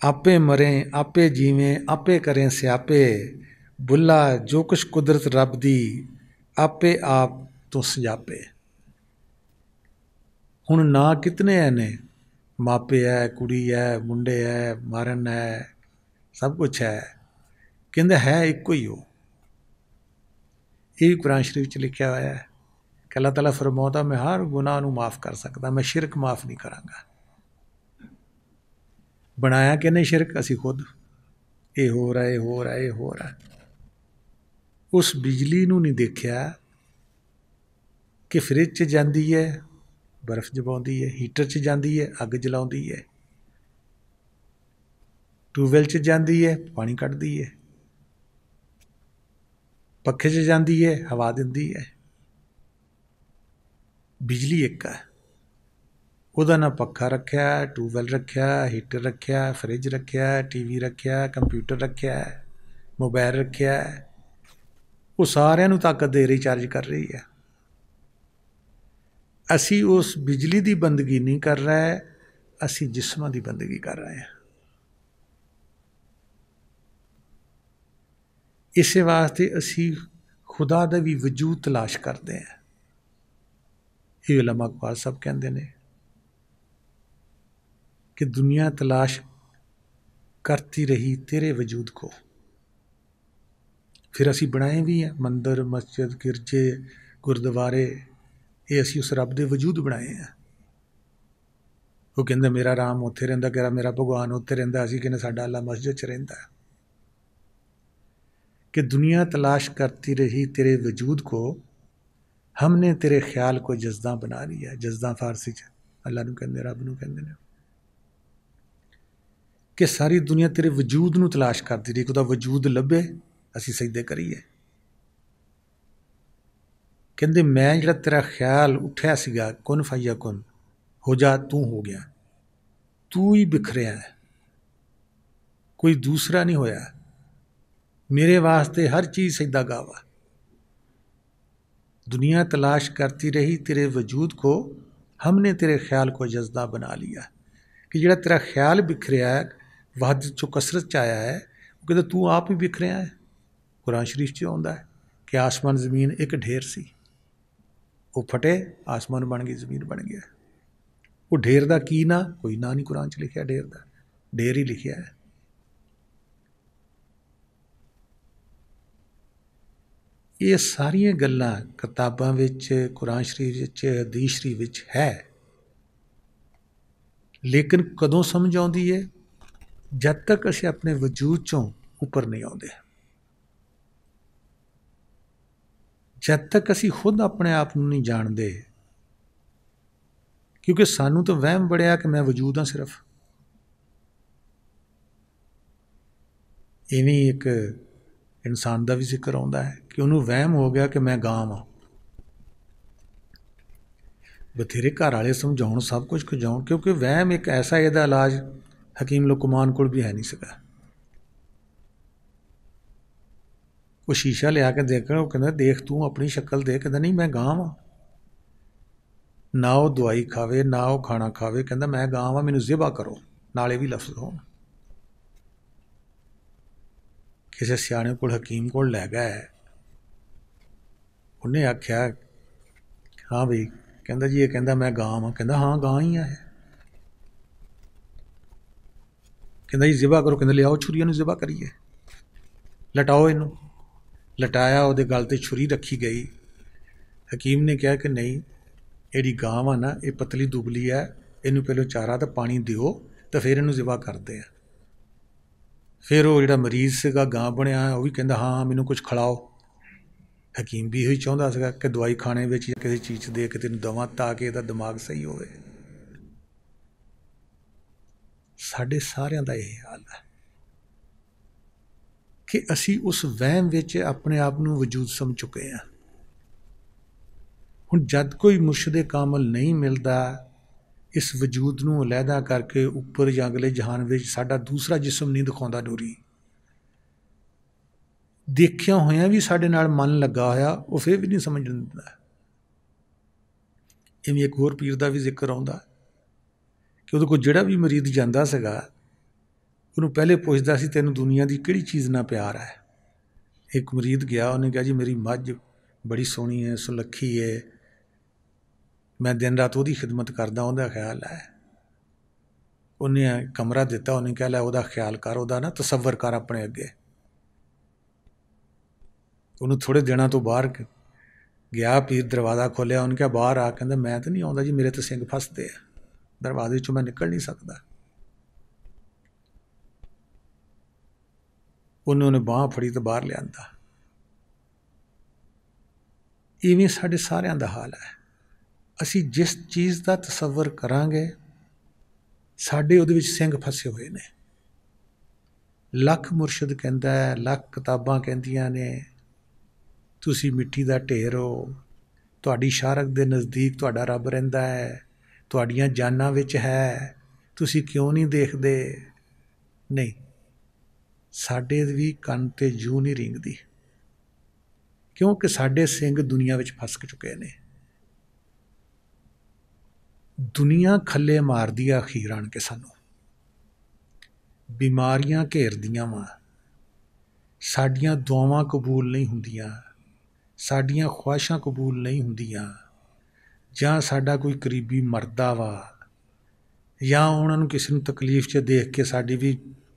आपे मरें आपे जीवें आपे करें स्यापे, बुल्ला जो कुछ कुदरत रब दी आपे आप तो सजापे। हुण ना कितने है ने, मापे है, कुड़ी है, मुंडे है, मारन है, सब कुछ है, कहंदे है इक्को ही हो। ये भी कुरान शरीफ च लिखा हुआ है कि अल्लाह ताला फरमाता मैं हर गुनाह नूं माफ़ कर सकदा, मैं शिरक माफ़ नहीं करांगा। बनाया किने शिरक? असी खुद। ये हो रहा है, हो रहा है, ये हो रहा है। उस बिजली नूं नहीं देखिया कि फ्रिज च जांदी है बर्फ जमाउंदी है, हीटर च जांदी है अग जलाउंदी है, ट्यूबवैल च जांदी है पानी कढ़दी है, पखे च जांदी है हवा दिंदी है। बिजली एक है, ਉਹਦਾ ना पखा रखिया, ट्यूबवैल रखिया, हीटर रखिया, फ्रिज रखिया, टीवी रखिया, कंप्यूटर रखिया, मोबाइल रखिया, वो सारिਆਂ ਨੂੰ ताकत दे रही, चार्ज कर रही है। असी उस बिजली की बंदगी नहीं कर रहे, असी जिस्मां की बंदगी कर रहे हैं। इस वास्ते असी खुदा का भी वजूद तलाश करते हैं। ये उलमा इकबाल साहब कहते हैं कि दुनिया तलाश करती रही तेरे वजूद को। फिर असी बनाए भी हैं मंदिर, मस्जिद, गिरजे, गुरुद्वारे, ये असी उस रब दे वजूद बनाए हैं। वो कहते मेरा राम उत्थे रहिंदा, कि मेरा भगवान उत्थे रहिंदा, असी कहने साडा अल्लाह मस्जिद च रहिंदा। कि दुनिया तलाश करती रही तेरे वजूद को, हमने तेरे ख्याल को जज्दा बना लिया। जज्दा फारसी च अल्लाह नूं कहंदे, रब नूं कहंदे ने कि सारी दुनिया तेरे वजूद नूं तलाश करती रही, कि वजूद लभे असी सजदे करिए। कहंदे मैं जिहड़ा तेरा ख्याल उठिया सीगा, कुन फया कुन, हो जा तू हो गया, तू ही बिखरिया है, कोई दूसरा नहीं होया। मेरे वास्ते हर चीज़ सजदा गावा। दुनिया तलाश करती रही तेरे वजूद को, हमने तेरे ख्याल को जज्दा बना लिया। कि जिहड़ा तेरा ख्याल बिखरिया है, वहदत चो कसरत च आया है, वो कहते तू आप ही बिखरिया है। कुरान शरीफ च आउंदा है कि आसमान ज़मीन एक ढेर सी, वो फटे आसमान बन गई, ज़मीन बन गया। वो ढेर का की ना, कोई ना नहीं कुरान च लिखिया ढेर का, ढेर ही लिखिया है। ये सारियां गल्लां किताबां विच, कुरान शरीफ विच, हदीस शरीफ विच है, लेकिन कदों समझ आउंदी है? जद तक असी अपने वजूद चों उपर नहीं आउंदे, जद तक असी खुद अपने आप नूं नहीं जाणदे। क्योंकि सानू तो वहम बड़िया कि मैं वजूद हाँ सिर्फ। इवें एक इंसान का भी जिक्र आउंदा है कि उन्होंने वहम हो गया कि मैं गां हाँ। बथेरे घर वाले समझाउण, सब कुछ खजाउण, क्योंकि वहम एक ऐसा, इहदा इलाज हकीम लुकमान कोल भी है नहीं सका। वो शीशा लिया के देखण, वो कहंदा देख तू अपनी शक्ल देख, कहंदा नहीं मैं गां हाँ। ना वो दवाई खावे, ना वो खाना खावे, कहंदा मैं गां हाँ, मैनूं ज़िबा करो, नाले भी लफ्ज़ होण। किसी सियाणे कोल, हकीम कोल लै गए, उन्हें आख्या हाँ बई, कहंदा जी ये कहंदा मैं गां हाँ, कहंदा हाँ गां ही है। कहंदा जी ज़िबा करो, कहंदा लियाओ छुरी, इहनूं ज़िबा करिए, लटाओ इनू। लटाया, उहदे गल ते छुरी रखी गई। हकीम ने कहा कि नहीं, इहड़ी गां आ ना, ये पतली दुबली है, इनू पहले चारा तो पानी दिओ तो फिर इनू ज़िबा करते हैं। फिर वो जिहड़ा मरीज़ सीगा गां बनिया, वो भी कहंदा हाँ मैनू कुछ खिलाओ। हकीम भी यही चाहुंदा सीगा कि दवाई खाने विच या किसी चीज़ दे के तैनूं दवां ताकि इहदा दिमाग सही होवे। साडे सारिਆਂ ਦਾ ਇਹ हाल है कि असी उस वहम विच अपने आप नूं वजूद समझ चुके हैं। हुण जद कोई मुर्शिद कामिल नहीं मिलता, इस वजूद नूं अलहदा करके उपर जां अगले जहान विच साडा दूसरा जिस्म नहीं दिखाउंदा नूरी। देखिया होया भी साडे नाल मन लगा होया वो फिर भी नहीं समझ दिंदा। इवें एक होर पीर दा भी जिक्र आउंदा कि उहदे कोल जिहड़ा भी मरीद जांदा सीगा उहनूं पहले पुछदा सी तैनूं दुनिया की किहड़ी चीज़ नाल प्यार है। एक मरीद गया, उन्हें कहा जी मेरी मझ बड़ी सोहनी है, सुलक्खी है, मैं दिन रात उहदी खिदमत करदा, उहदा ख्याल है। उन्हें कमरा दिता, उन्हें कहा लै उहदा ख्याल कर, उहदा ना तसव्वर कर अपने अगे। उन्होंने थोड़े दिनों तो बाहर गया, पीर दरवाज़ा खोलिया, उन्हें कहा बाहर आ, कहता मैं तो नहीं आउंदा जी, मेरे तो सिंग फसते हैं, दरवाजे चों मैं निकल नहीं सकता। उन्होंने बांह फड़ी तो बाहर लिया। इवें साडे सारियां दा हाल है। असी जिस चीज़ का तसव्वर करांगे साडे उहदे विच सिंग फसे हुए ने। लख मुरशद कहता है, लख किताबां कहंदियां ने तुसी मिट्टी दा ढेर हो, तुहाडी शारक दे नज़दीक तुहाडा रब रहिंदा है, तुहाडियां जानां विच है, तुसी क्यों नहीं देखदे। नहीं, साडे भी कंन ते जूं नहीं रिंगदी, क्योंकि साडे सिंग दुनिया विच फस चुके ने। दुनिया खल्ले मारदी आ अखीर आण के सानूं, बीमारियां घेरदियां वा, साडियां दुआवां कबूल नहीं हुंदियां, साडियां ख्वाहिशां कबूल नहीं हुंदियां, जां साडा कोई करीबी मरदा वा, या उन्हां नूं किसी नूं तकलीफ च देख के साडी भी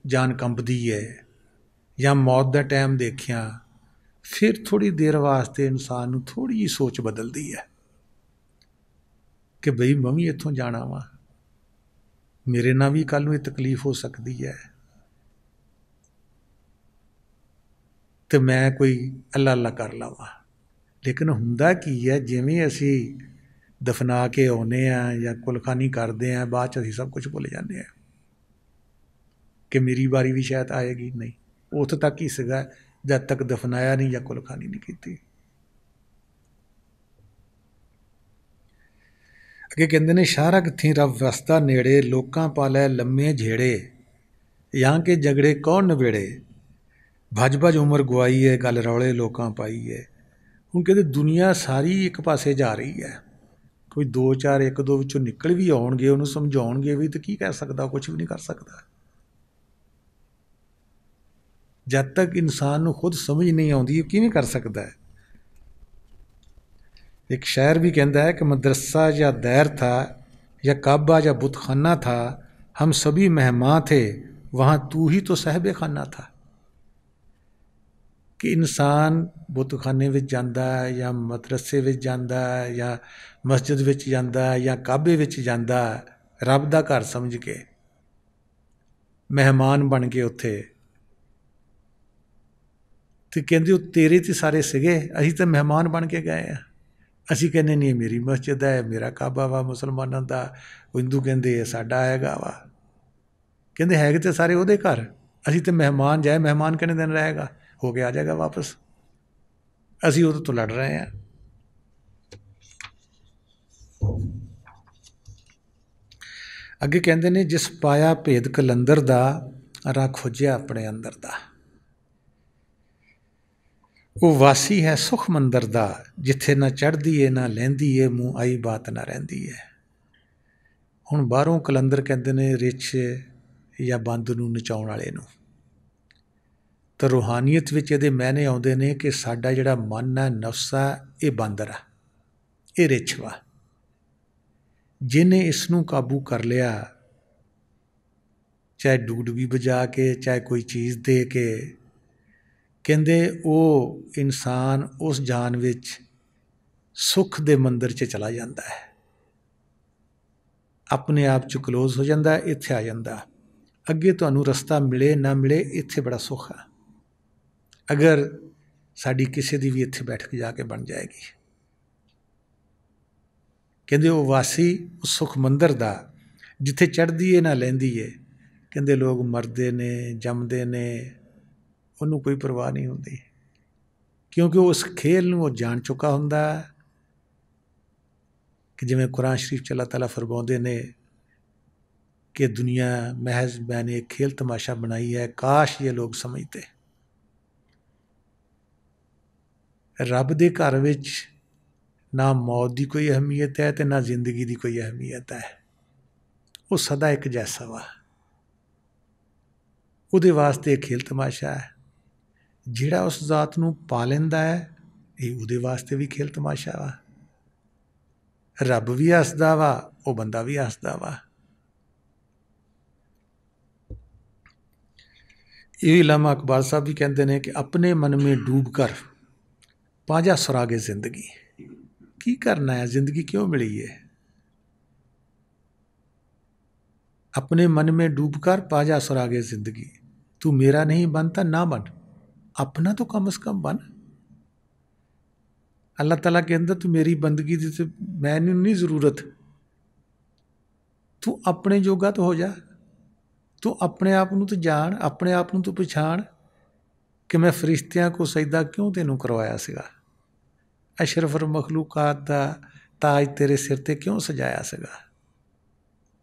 जान कंबदी है, या मौत दा टाइम देखिया, फिर थोड़ी देर वास्ते इंसान नूं थोड़ी जी सोच बदलदी है कि बई मैं भी इत्थों जाना वा, मेरे नाल भी कल नूं तकलीफ हो सकती है, तो मैं कोई अल्लाह अल्लाह कर लावां। लेकिन हुंदा की है, जिवें असी दफना के आउने या कुलखानी करते हैं, बाद असी सब कुछ भुल जाते हैं कि मेरी बारी भी शायद आएगी। नहीं, उत तक ही सीगा जब तक दफनाया नहीं या कुलखानी नहीं की। अगे कहते ने शारक थी रब वसदा नेड़े, लोकां पालै लम्मे झेड़े, यां के झगड़े कौन नबेड़े, भज भज उम्र गवाई है, गल रौले लोकां पाई है। हुण कहते दुनिया सारी एक पासे जा रही है, कोई दो चार एक दो विचों निकल भी आउणगे, उहनूं समझाउणगे भी तो की कह सकदा, कुछ भी नहीं कर सकता। जब तक इंसान नूं खुद समझ नहीं आउंदी किवें कर सकता है। एक शायर भी कहता है कि मदरसा या दैर था या काबा या बुतखाना था, हम सभी मेहमान थे, वहाँ तू ही तो साहिब खाना था। कि इंसान बुतखाने विच जांदा है या मदरसे विच जांदा है या मस्जिद विच जांदा है या काबे विच जांदा है, रब दा घर समझ के मेहमान बन के उत्थे, तो कहते तेरे तो सारे सिगे, असीं तो मेहमान बन के गए हैं। असी कहने नहीं मेरी मस्जिद है, मेरा काबा वा मुसलमानों का, हिंदू कहते साडा हैगा वा, कहते है तो सारे उहदे घर, असी तो मेहमान जाए, मेहमान कितने दिन रहेगा, हो के आ जाएगा वापस, असी उहदे तो लड़ रहे हैं। अगे कहते ने जिस पाया भेद कलंदर दा, राह खोजिया अपने अंदर दा, वो वासी है सुख मंदर दा, जिथे ना चढ़दी है ना लैंदी है, मूँह आई बात ना रहिंदी है। हुण बाहरों कलंदर कहते ने रिछ या बंद नूं नचाउण वाले नूं, तो रूहानीयत विच इहदे मैने आउंदे ने कि साडा जिहड़ा मन है, नफ्स है, ये बांदर है, ये रिछ वा, जिन्हें इसनूं काबू कर लिया, चाहे डुगडुगी बजा के, चाहे कोई चीज़ दे के, कहते वो इंसान उस जान विच सुख दे मंदिर च चला जाता है, अपने आप च क्लोज हो जाता है, इत्थे आ जाता। अगे तुहानूं रस्ता मिले ना मिले, इत्थे बड़ा सुख है, अगर साडी किसी दी भी इत्थे बैठ के जाके बन जाएगी। कहते वो वासी उस सुख मंदिर दा, जिथे चढ़दी है ना लैंदी है। कहते लोग मरदे ने जमदे ने, उन्होंने कोई परवाह नहीं होती, क्योंकि उस खेल नूं वो जान चुका हुंदा कि जिवें कुरान शरीफ च अल्लाह ताला फरमाउंदे ने, कि दुनिया महज मैंने एक खेल तमाशा बनाई है। काश ये लोग समझते। रब दे घर विच ना मौत की कोई अहमियत है तो ना जिंदगी की कोई अहमियत है। वो सदा एक जैसा वा। उहदे वास्ते खेल तमाशा है। जिहड़ा उस जात नूं पा लैंदा है ये उहदे वास्ते भी खेल तमाशा वा। रब भी हसदा वा, वो बंदा भी हसदा वा। ये अल्लामा इकबाल साहब भी कहते हैं कि अपने मन में डूब कर पाजा सुरागे जिंदगी। की करना है, जिंदगी क्यों मिली है? अपने मन में डूब कर पाजा सुरागे जिंदगी। तू मेरा नहीं बनता ना बन, अपना तो कम से कम बन। अल्लाह ताला कहता तू मेरी बंदगी दी तो मैनू नहीं जरूरत, तू अपने जोगा तो हो जा। तू अपने आप नू तो जान, अपने आप नू तो पछाण कि मैं फरिश्तियां को सजदा क्यों तेनों करवाया सीगा। अशरफ मखलूकात दा ताज तेरे सिर ते क्यों सजाया सीगा।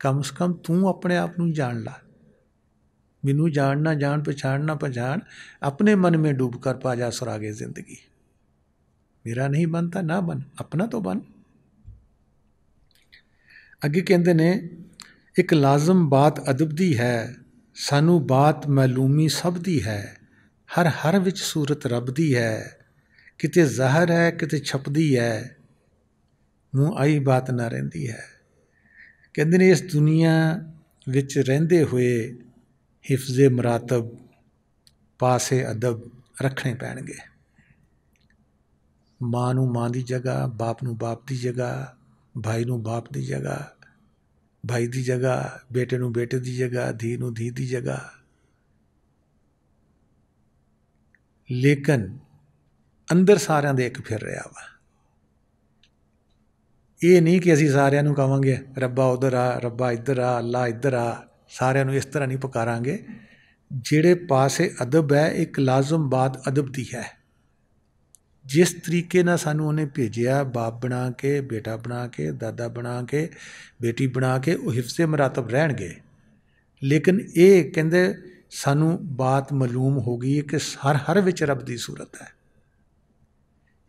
कम से कम तू अपने आप नू जान ला। मैनू जान ना जान, पछाण ना पछाण, अपने मन में डूब कर पा जा सुरागे जिंदगी। मेरा नहीं बनता ना बन, अपना तो बन। अगे कहते ने एक लाजम बात अदब दी है, सानू बात मालूमी सब दी है। हर हर विच सूरत रब दी है, किते ज़ाहर है किते छपदी है, मूँह आई बात ना रहिंदी है। कहते ने इस दुनिया विच रहिंदे हुए हिफ्ज़े मरातब पासे अदब रखने पैणगे। माँ नूं माँ की जगह, बाप नूं बाप की जगह, भाई नूं बाप की जगह, भाई की जगह, बेटे नूं बेटे की जगह, धी नूं धी की जगह। लेकिन अंदर सारिਆਂ ਦੇ एक फिर रहा वा। ये नहीं कि ਅਸੀਂ ਸਾਰਿਆਂ ਨੂੰ ਕਹਾਂਗੇ ਰੱਬਾ उधर आ, रब्बा इधर आ, अल्लाह इधर आ, सारिਆਂ ਨੂੰ इस तरह नहीं पुकारांगे। ਜਿਹੜੇ पासे अदब है एक लाजम बात अदब दी है। जिस तरीके ਨਾਲ ਸਾਨੂੰ ਉਹਨੇ ਭੇਜਿਆ, बाप बना के, बेटा बना के, दादा बना के, बेटी बना के, ਉਹ हिफ्ज़े मरातब रहणगे। लेकिन ये कहते सानू बात मालूम हो गई है कि हर हर विच रब की सूरत है।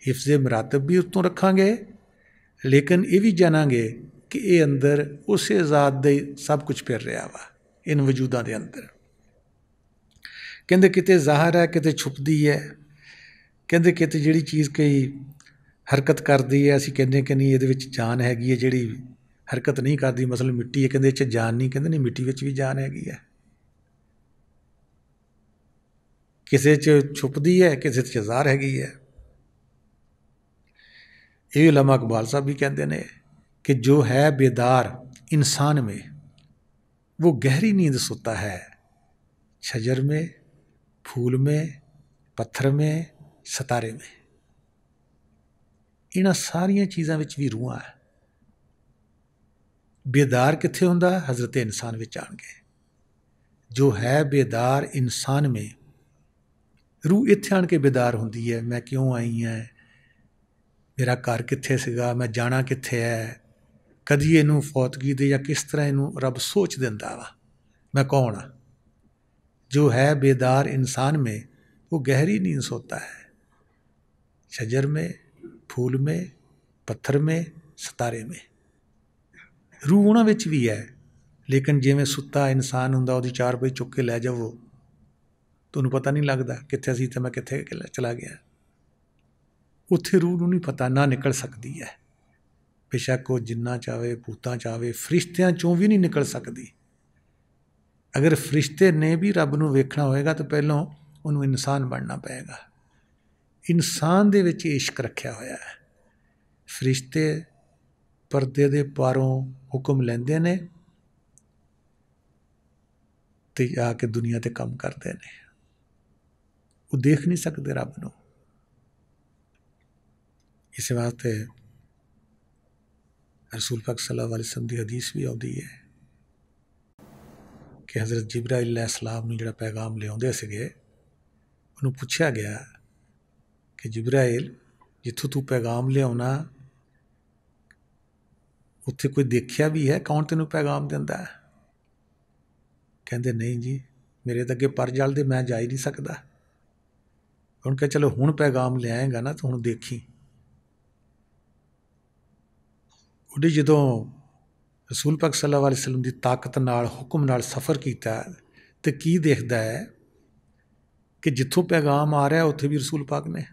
हिफ्ज़े मरातब भी उत्तों रखांगे, लेकिन ये भी जानांगे कि ये अंदर उस ज़ात दे सब कुछ फिर रहा वा इन वजूदा के अंदर। कहते किते ज़ाहिर है किते छुपदी है। कहते किते जिहड़ी चीज़ कई हरकत करती है, असीं कहने कि नहीं ये जान हैगी है, जिहड़ी हरकत नहीं करती, मसलन मिट्टी है, कहते इस जान नहीं, कहते नहीं मिट्टी विच भी जान हैगी है। किसी च छुपदी है, किसी च ज़ाहिर हैगी है। ये अल्लामा इकबाल साहब भी कहते हैं कि जो है बेदार इंसान में वो गहरी नींद सोता है। शजर में, फूल में, पत्थर में, सितारे में। इन्हां सारिया चीज़ों में भी रूहां है। बेदार कित्थे हुंदा? हज़रत इंसान विच आण के। जो है बेदार इंसान में, रूह इत्थे आण के बेदार हुंदी है। मैं क्यों आई है, मेरा घर कित्थे सीगा, मैं जाना कित्थे है, कदी इनू फौतगी दे या किस तरह इनू रब सोच दिंदा वा मैं कौन हाँ। जो है बेदार इंसान में वो गहरी नींद सोता है। शजर में, फूल में, पत्थर में, सितारे में। रूह उन्हां विच भी है, लेकिन जिवें सुत्ता इंसान हुंदा, उहदी चार बजे चुक के लै जावो, तुहानूं पता नहीं लगदा कित्थे सी ते मैं कित्थे चला गया। उत्थे रूह नूं नहीं पता, ना निकल सकती है। बेशक वो जिन्ना चाहे, भूतां चाहे, फरिश्तियां चों भी नहीं निकल सकती। अगर फरिश्ते ने भी रब नूं वेखना होएगा तो पहलों उन्होंने इंसान बनना पेगा। इंसान दे विच इश्क रखिया होया है। फरिश्ते परदे दे पारों हुक्म लैंदे ने ते आके दुनिया ते काम करते ने। वो देख नहीं सकते रब नूं। इस वास्ते रसूल पाक सल्लल्लाहु अलैहि वसल्लम की हदीस भी आती है कि हज़रत जिब्राइल अलैहिस्सलाम नूं जिहड़ा पैगाम लियाउंदे सीगे, उन्होंने पूछा गया कि जिब्राइल जिथों तू पैगाम लियाउना उत्थे कोई देखिया भी है, कौन तेनों पैगाम दिंदा है? कहते नहीं जी मेरे तो अगे पर जलते मैं जा ही नहीं सकता। उन्होंने कहा चलो हुण पैगाम लियाएगा ना तो हुण देखी। ਉਹਨੇ ਜਦੋਂ रसूल पाक सल्लल्लाहु अलैहि वसल्लम की ताकत नाल हुक्म नाल सफ़र किया तो की देखता है कि जिथों पैगाम आ रहा उत्थे भी रसूल पाक ने।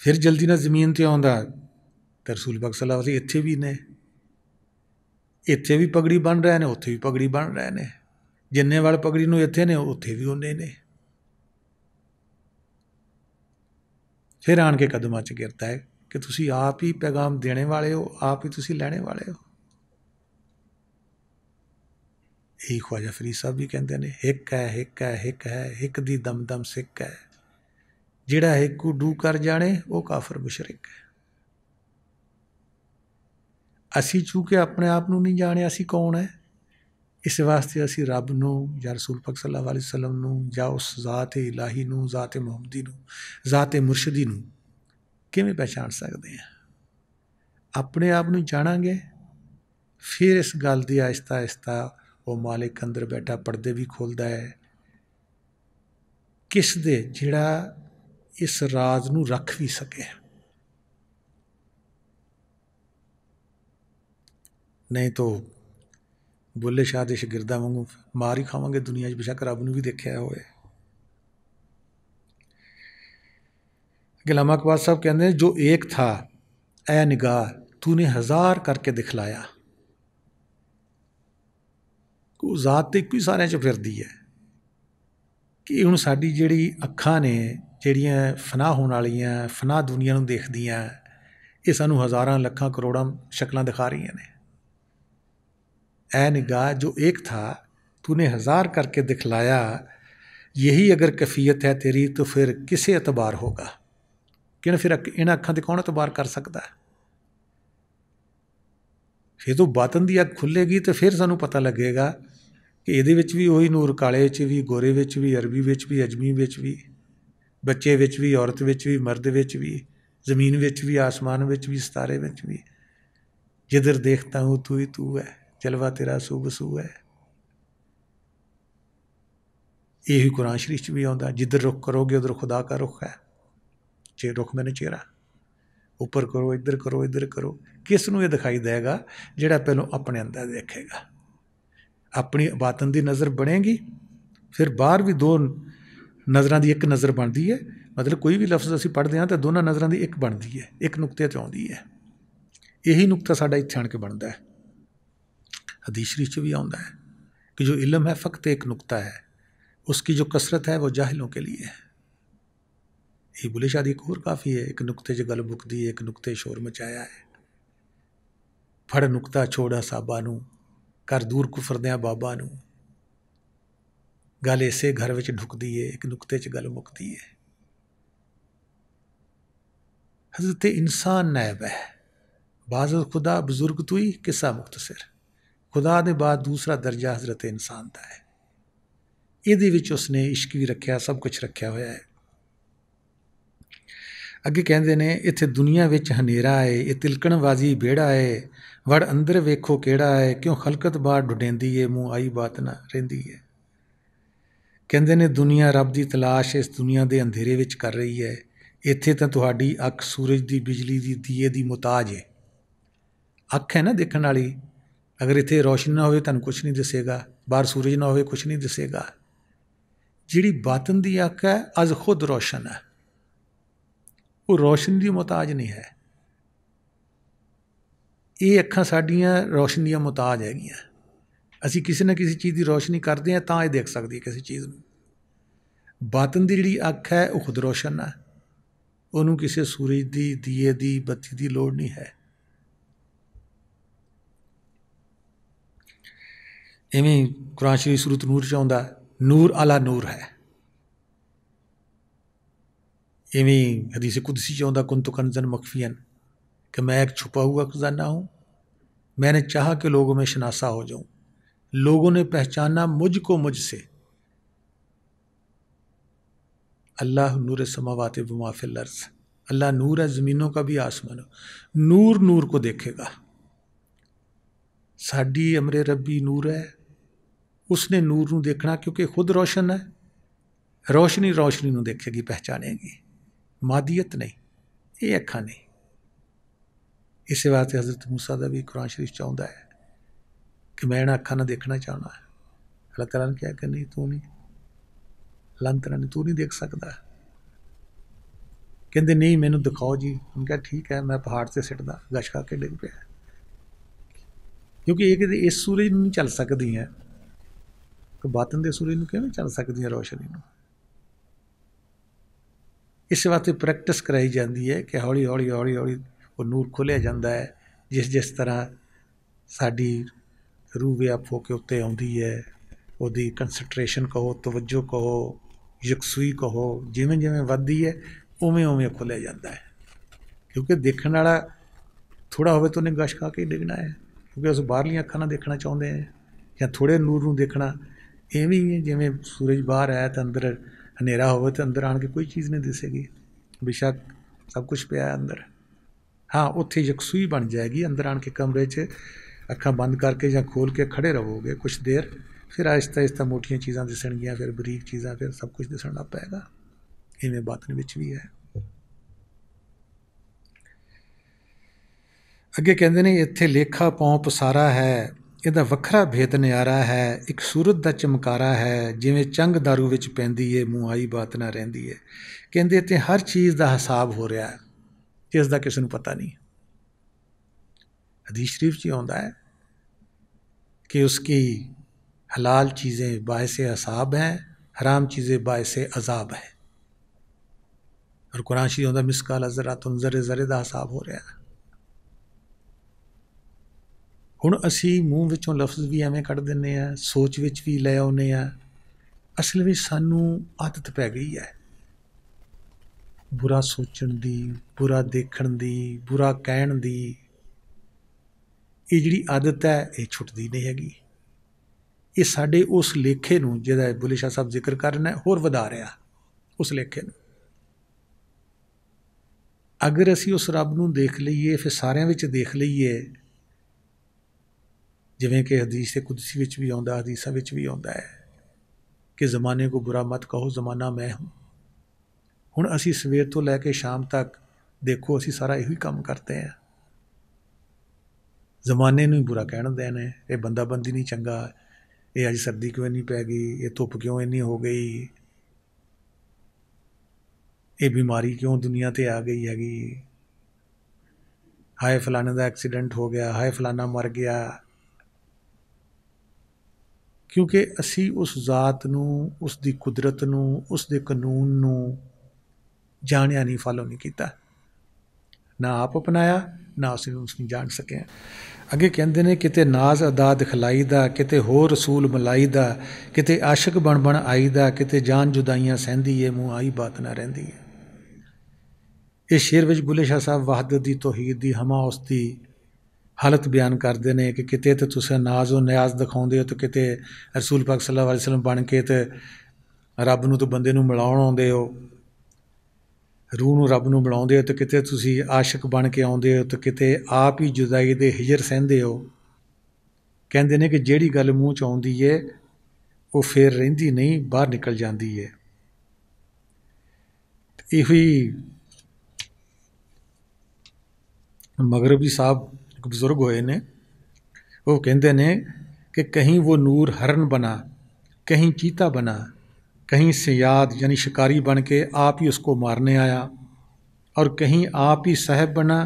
फिर जल्दी ना जमीन ते आउंदा तो रसूल पाक सल्लल्लाहु अलैहि वसल्लम इत्थे भी ने, इत्थे भी पगड़ी बन रहे हैं, उत्थे भी पगड़ी बन रहे हैं। जिन्ने वाल पगड़ी नूं इत्थे ने उत्थे भी उन्ने ने। फिर आन के कदमां च गिरता है कि तुसी आप ही पैगाम देने वाले हो, आप ही तुसी लैने वाले हो। यही ख्वाजा फरीद साहब भी कहते हैं हिक है हिक है हिक है हिक दी दम दम सिक है, जिहड़ा हिक को डू कर जाने वो काफर मुशरिक है। असी चूंकि अपने आप नूं नहीं जाने असी कौन है, इस वास्ते असी रब नूं या रसूल पाक सल्लल्लाहु अलैहि वसल्लम नूं या उस ज़ात इलाही नूं, ज़ात मुहम्मदी नूं, ज़ात मुर्शदी नूं किवें पहचान सकते हैं। अपने आप नूं जाणांगे फिर इस गल दी आहिस्ता आहिस्ता वो मालिक अंदर बैठा पर्दे भी खोलता है किस दे जिहड़ा इस राज नूं रख भी सके। नहीं तो बुल्ले शाह दे शागिर्दां वांगू मार ही खावांगे दुनिया च, बेशक रब नूं भी देखिया होए। गुलाम इकबाल साहब कहते हैं जो एक था ऐ निगाह तूने हजार करके दिखलाया। को ज़ात तो एक ही सारे च फिरदी है कि हुण साडी जिहड़ी अखां ने जिहड़ियां फना होने वालियां फना दुनिया नूं देखदियां ये सानूं हज़ारां लखां करोड़ां शक्लां दिखा रही ने। ऐ निगाह जो एक था तूने हजार करके दिखलाया, यही अगर कैफियत है तेरी तो फिर किसे एतबार होगा। कि फिर इन्हां अखां ते कौन एतबार कर सकता है। फिर तो बातन दी अख खुलेगी तो फिर सानूं पता लगेगा कि ये भी वही नूर, काले भी, गोरे भी, अरबी भी, अजमी भी, बच्चे भी, औरत भी, मर्द भी, जमीन भी, आसमान भी, सितारे भी। जिधर देखता हूँ तू ही तू है, जलवा तेरा सूबसू है। यही कुरान शरीफ भी आता, जिधर रुख करोगे उधर खुदा का रुख है। रुख मैंने चेहरा, ऊपर करो इधर करो इधर करो। किस नूं ये दिखाई देगा जिहड़ा पहलों अपने अंदर देखेगा। अपनी बातन की नज़र बनेगी फिर बाहर भी दो नज़रों की एक नज़र बनती है। मतलब कोई भी लफ्ज़ असीं पढ़ते हैं तो दोनों नज़रों की एक बनती है, एक नुकते ते आउंदी है। यही नुकता साडा इत्थे आण के बनता है। हदीस शरीफ भी आता है कि जो इल्म है फ़कत एक नुकता है, उसकी जो कसरत है वो जाहिलों के लिए है। ये बुले शाह दी एक होर काफ़ी है, एक नुकते च गल मुकदी है, एक नुकते शोर मचाया है। फड़ नुकता छोड़ा साबा नूं, कर दूर कुफरदियां बाबा नूं। गल इसे घर विच ढुकदी है, एक नुकते च गल मुकदी है। हज़रत इंसान नैब है, बाज़ खुदा बुजुर्ग तू ही किस्सा मुख्तसर। खुदा दे बाद दूसरा दर्जा हज़रत इंसान का है। ਇਹਦੇ ਵਿੱਚ ਉਸਨੇ इश्क भी रखा, सब कुछ रखा होया है। ਅੱਗੇ ਕਹਿੰਦੇ ਨੇ ਇੱਥੇ ਦੁਨੀਆ ਵਿੱਚ ਹਨੇਰਾ ਹੈ, ਇਹ ਤਿਲਕਣਬਾਜ਼ੀ ਬੇੜਾ ਹੈ, ਵੜ ਅੰਦਰ ਵੇਖੋ ਕਿਹੜਾ ਹੈ, ਕਿਉਂ ਖਲਕਤ ਬਾਹਰ ਡੁੱਡੇਂਦੀ ਹੈ, ਮੂੰਹ ਆਈ ਬਾਤ ਨਾ ਰਹਿੰਦੀ ਹੈ। ਕਹਿੰਦੇ ਨੇ ਦੁਨੀਆ ਰੱਬ ਦੀ ਤਲਾਸ਼ ਇਸ ਦੁਨੀਆ ਦੇ ਅੰਧੇਰੇ ਵਿੱਚ ਕਰ ਰਹੀ ਹੈ। ਇੱਥੇ ਤਾਂ ਤੁਹਾਡੀ ਅੱਖ ਸੂਰਜ ਦੀ ਬਿਜਲੀ ਦੀ ਦੀਏ ਦੀ ਮੁਤਾਜ ਹੈ। ਅੱਖ ਹੈ ਨਾ ਦੇਖਣ ਵਾਲੀ, ਅਗਰ ਇੱਥੇ ਰੋਸ਼ਨੀ ਨਾ ਹੋਵੇ ਤੁਹਾਨੂੰ ਕੁਛ ਨਹੀਂ ਦਿਸੇਗਾ, ਬਾਹਰ ਸੂਰਜ ਨਾ ਹੋਵੇ ਕੁਛ ਨਹੀਂ ਦਿਸੇਗਾ। ਜਿਹੜੀ ਬਾਤਨ ਦੀ ਅੱਖ ਹੈ ਅਜ਼ ਖੁਦ ਰੋਸ਼ਨ ਹੈ, ਉਹ ਰੋਸ਼ਨੀ ਦੀ ਮੁਤਾਜ ਨਹੀਂ ਹੈ। ਇਹ ਅੱਖਾਂ ਸਾਡੀਆਂ ਰੋਸ਼ਨੀ ਦੀਆਂ ਮੁਤਾਜ ਹੈਗੀਆਂ। ਅਸੀਂ ਕਿਸੇ ਨਾ ਕਿਸੇ ਚੀਜ਼ ਦੀ ਰੋਸ਼ਨੀ ਕਰਦੇ ਹਾਂ ਤਾਂ ਇਹ ਦੇਖ ਸਕਦੀ ਹੈ ਕਿਸੇ ਚੀਜ਼ ਨੂੰ। ਬਾਤਨ ਦੀ ਜਿਹੜੀ ਅੱਖ ਹੈ ਉਹ ਖੁਦ ਰੋਸ਼ਨ ਹੈ, ਉਹਨੂੰ ਕਿਸੇ ਸੂਰਜ ਦੀ, ਦੀਏ ਦੀ, ਬੱਤੀ ਦੀ ਲੋੜ ਨਹੀਂ ਹੈ। ਇਵੇਂ ਕੁਰਾਨ ਸ਼ਰੀਫ ਸੂਰਤ ਨੂਰ 'ਚ ਆਉਂਦਾ ਨੂਰ ਅਲਾ ਨੂਰ ਹੈ। इवें हदीस कुदसी च आउंदा कुंतु कंज़न मखफियन, कि मैं एक छुपा हुआ खजाना हूँ, मैंने चाहा कि लोगों में शनासा हो जाऊँ, लोगों ने पहचाना मुझको मुझसे। अल्लाह नूर समावात व मा फिल अर्ज़, अल्लाह नूर है ज़मीनों का भी आसमानों। नूर नूर को देखेगा, साडी अमरे रब्बी नूर है, उसने नूर नूं देखना क्योंकि खुद रोशन है। रोशनी रोशनी नूं देखेगी, पहचानेगी, मादियत नहीं, ये अखा नहीं। इस वास्ते हज़रत मूसा का भी कुरान शरीफ चाहता है कि मैं इन्हां अखा नाल देखना चाहना है। अल्लाह तआला ने कहा कि नहीं, तू नहीं, लांतरा नहीं, तू नहीं देख सकता। कहते नहीं मैनू दिखाओ जी। उन्होंने कहा ठीक है, मैं पहाड़ से सिटदा, गश खा के डिग पिया, क्योंकि एक इस सूरज नहीं चल सकती हैं तो बातन के सूरज क्यों नहीं चल सकती रोशनी में। इस वास्ते प्रैक्टिस कराई जाती है कि हौली हौली हौली हौली वो नूर खुलिया जाता है। जिस जिस तरह साड़ी रूह व्याप होकर उत्ते आती है, उसकी कंसनट्रेशन कहो, तवज्जो कहो, यकसुई कहो, जिमें जिमें वधदी है उवें उवें खुलिया जाता है। क्योंकि देखने वाला थोड़ा हो तो उन्हें गश खा के डिगना है, क्योंकि उस बाहरलियां अखां नाल देखना चाहते हैं या थोड़े नूर नूं देखना। इवें ही जिमें सूरज बाहर है तो अंदर हनेरा हो तो अंदर आन के कोई चीज़ नहीं दिसेगी, बेशक सब कुछ पिया है अंदर। हाँ, उत्थे यकसुई बन जाएगी। अंदर आन के कमरे च अखां बंद करके या खोल के खड़े रहोगे कुछ देर, फिर आहिस्ता आहिस्ता मोटियां चीज़ां दिसणगियां, फिर बरीक चीज़ां, फिर सब कुछ दिसण लग पैगा। इवें बातन विच भी है। अगे कहते हैं इत्थे लेखा पौं पसारा है, ਇਹਦਾ ਵੱਖਰਾ ਭੇਦ ਨਿਆਰਾ ਹੈ। ਇੱਕ ਸੂਰਤ ਦਾ ਚਮਕਾਰਾ ਹੈ, ਜਿਵੇਂ ਚੰਗ ਦਾਰੂ ਵਿੱਚ ਪੈਂਦੀ ਏ, ਮੁਹਾਈ ਬਾਤ ਨਾ ਰਹਿੰਦੀ ਏ। ਕਹਿੰਦੇ ਤੇ ਹਰ ਚੀਜ਼ ਦਾ ਹਿਸਾਬ ਹੋ ਰਿਹਾ ਹੈ, ਜਿਸ ਦਾ ਕਿਸੇ ਨੂੰ ਪਤਾ ਨਹੀਂ। हदीस शरीफ जी आਉਂਦਾ है कि उसकी हलाल चीज़ें बायस असाब हैं, हराम चीज़ें बायस अजाब है। और कुरान शरीफ आਉਂਦਾ मिसकाल ज़र्रातुन, ज़रे ज़रे का हिसाब हो रहा है। ਹੁਣ ਅਸੀਂ ਮੂੰਹ ਵਿੱਚੋਂ ਲਫ਼ਜ਼ ਵੀ ਐਵੇਂ ਕੱਢ ਦਿੰਦੇ ਹਾਂ, ਸੋਚ ਵਿੱਚ ਵੀ ਲੈ ਆਉਂਦੇ ਹਾਂ। ਅਸਲ ਵਿੱਚ ਸਾਨੂੰ ਆਦਤ ਪੈ ਗਈ ਹੈ ਬੁਰਾ ਸੋਚਣ ਦੀ, ਬੁਰਾ ਦੇਖਣ ਦੀ, ਬੁਰਾ ਕਹਿਣ ਦੀ। ਇਹ ਜਿਹੜੀ ਆਦਤ ਹੈ ਇਹ ਛੁੱਟਦੀ ਨਹੀਂ ਹੈਗੀ। ਇਹ ਸਾਡੇ ਉਸ ਲੇਖੇ ਨੂੰ, ਜਿਹਦਾ ਬੁੱਲੇ ਸ਼ਾਹ ਸਾਹਿਬ ਜ਼ਿਕਰ ਕਰ ਰਹੇ ਨੇ, ਹੋਰ ਵਧਾ ਰਿਹਾ ਉਸ ਲੇਖੇ ਨੂੰ। ਅਗਰ ਅਸੀਂ ਉਸ ਰੱਬ ਨੂੰ ਦੇਖ ਲਈਏ, ਫਿਰ ਸਾਰਿਆਂ ਵਿੱਚ ਦੇਖ ਲਈਏ, ਜਿਵੇਂ ਕਿ ਹਦੀਸ ਕੁਦਸੀ ਵਿੱਚ ਵੀ ਆਉਂਦਾ, ਹਦੀਸਾਂ ਵਿੱਚ ਵੀ ਆਉਂਦਾ ਹੈ ਕਿ ਜ਼ਮਾਨੇ ਕੋ ਬੁਰਾ ਮਤ ਕਹੋ, ਜ਼ਮਾਨਾ ਮੈਂ ਹੂੰ। ਹੁਣ ਅਸੀਂ ਸਵੇਰ ਤੋਂ ਲੈ ਕੇ ਸ਼ਾਮ ਤੱਕ ਦੇਖੋ, ਅਸੀਂ ਸਾਰਾ ਇਹੋ ਹੀ ਕੰਮ ਕਰਦੇ ਹਾਂ। ਜ਼ਮਾਨੇ ਨੂੰ ਹੀ ਬੁਰਾ ਕਹਿਣ ਦੇ ਨੇ, ਇਹ ਬੰਦਾ ਬੰਦੀ ਨਹੀਂ ਚੰਗਾ, ਇਹ ਅੱਜ ਸਰਦੀ ਕਿਉਂ ਇੰਨੀ ਪੈ ਗਈ, ਇਹ ਧੁੱਪ ਕਿਉਂ ਇੰਨੀ ਹੋ ਗਈ, ਇਹ ਬਿਮਾਰੀ ਕਿਉਂ ਦੁਨੀਆ 'ਤੇ ਆ ਗਈ ਹੈਗੀ, ਹਾਏ ਫਲਾਣੇ ਦਾ ਐਕਸੀਡੈਂਟ ਹੋ ਗਿਆ, ਹਾਏ ਫਲਾਣਾ ਮਰ ਗਿਆ। ਕਿਉਂਕਿ ਅਸੀਂ ਉਸ ਜ਼ਾਤ ਨੂੰ, ਉਸ ਦੀ ਕੁਦਰਤ ਨੂੰ, ਉਸ ਦੇ ਕਾਨੂੰਨ ਨੂੰ ਜਾਣਿਆ ਨਹੀਂ, ਫਾਲੋ ਨਹੀਂ ਕੀਤਾ, ਨਾ ਆਪ ਅਪਣਾਇਆ, ਨਾ ਅਸੀਂ ਉਸ ਨੂੰ ਜਾਣ ਸਕੇ। ਅੱਗੇ ਕਹਿੰਦੇ ਨੇ ਕਿਤੇ ਨਾਜ਼ ਅਦਾ ਦਿਖਲਾਈ ਦਾ, ਕਿਤੇ ਹੋਰ ਰਸੂਲ ਮਲਾਈ ਦਾ, ਕਿਤੇ ਆਸ਼ਿਕ ਬਣ ਬਣ ਆਈ ਦਾ, ਕਿਤੇ ਜਾਨ ਜੁਦਾਈਆਂ ਸਹਿੰਦੀ ਏ, ਮੂੰਹ ਆਈ ਬਾਤ ਨਾ ਰਹਿੰਦੀ ਹੈ। ਇਸ ਸ਼ੇਰ ਵਿੱਚ ਬੁੱਲੇ ਸ਼ਾਹ ਸਾਹਿਬ ਵਹਦਤ ਦੀ, ਤੌਹੀਦ ਦੀ, ਹਮਾ ਉਸ ਦੀ ਹਾਲਤ ਬਿਆਨ ਕਰਦੇ ਨੇ ਕਿ ਕਿਤੇ ਤਾਂ ਤੁਸੀਂ ਨਾਜ਼ ਨਿਆਜ਼ ਦਿਖਾਉਂਦੇ ਹੋ, ਅਤੇ ਕਿਤੇ ਰਸੂਲ ਪਾਕ ਸੱਲੱਲਾਹੁ ਅਲੈਹਿ ਵਸੱਲਮ ਬਣ ਕੇ ਅਤੇ ਰੱਬ ਨੂੰ ਅਤੇ ਬੰਦੇ ਨੂੰ ਮਿਲਾਉਣ ਆਉਂਦੇ ਹੋ, ਰੂਹ ਨੂੰ ਰੱਬ ਨੂੰ ਮਿਲਾਉਂਦੇ ਹੋ, ਅਤੇ ਕਿਤੇ ਤੁਸੀਂ ਆਸ਼ਿਕ ਬਣ ਕੇ ਆਉਂਦੇ ਹੋ, ਅਤੇ ਕਿਤੇ ਆਪ ਹੀ ਜੁਦਾਈ ਦੇ ਹਿਜਰ ਸਹਿੰਦੇ ਹੋ। ਕਹਿੰਦੇ ਨੇ ਕਿ ਜਿਹੜੀ ਗੱਲ ਮੂੰਹ 'ਚ ਆਉਂਦੀ ਹੈ ਉਹ ਫਿਰ ਰਹਿੰਦੀ ਨਹੀਂ, ਬਾਹਰ ਨਿਕਲ ਜਾਂਦੀ ਹੈ। ਇਹੋ ਹੀ ਮਗਰਬੀ ਸਾਹਿਬ ਇੱਕ ਬਜ਼ੁਰਗ ਹੋਏ ਨੇ, ਉਹ ਕਹਿੰਦੇ ਨੇ कि कहीं वो नूर हरन बना, कहीं चीता बना, कहीं सयाद यानी शिकारी बन के आप ही उसको मारने आया, और कहीं आप ही साहब बना,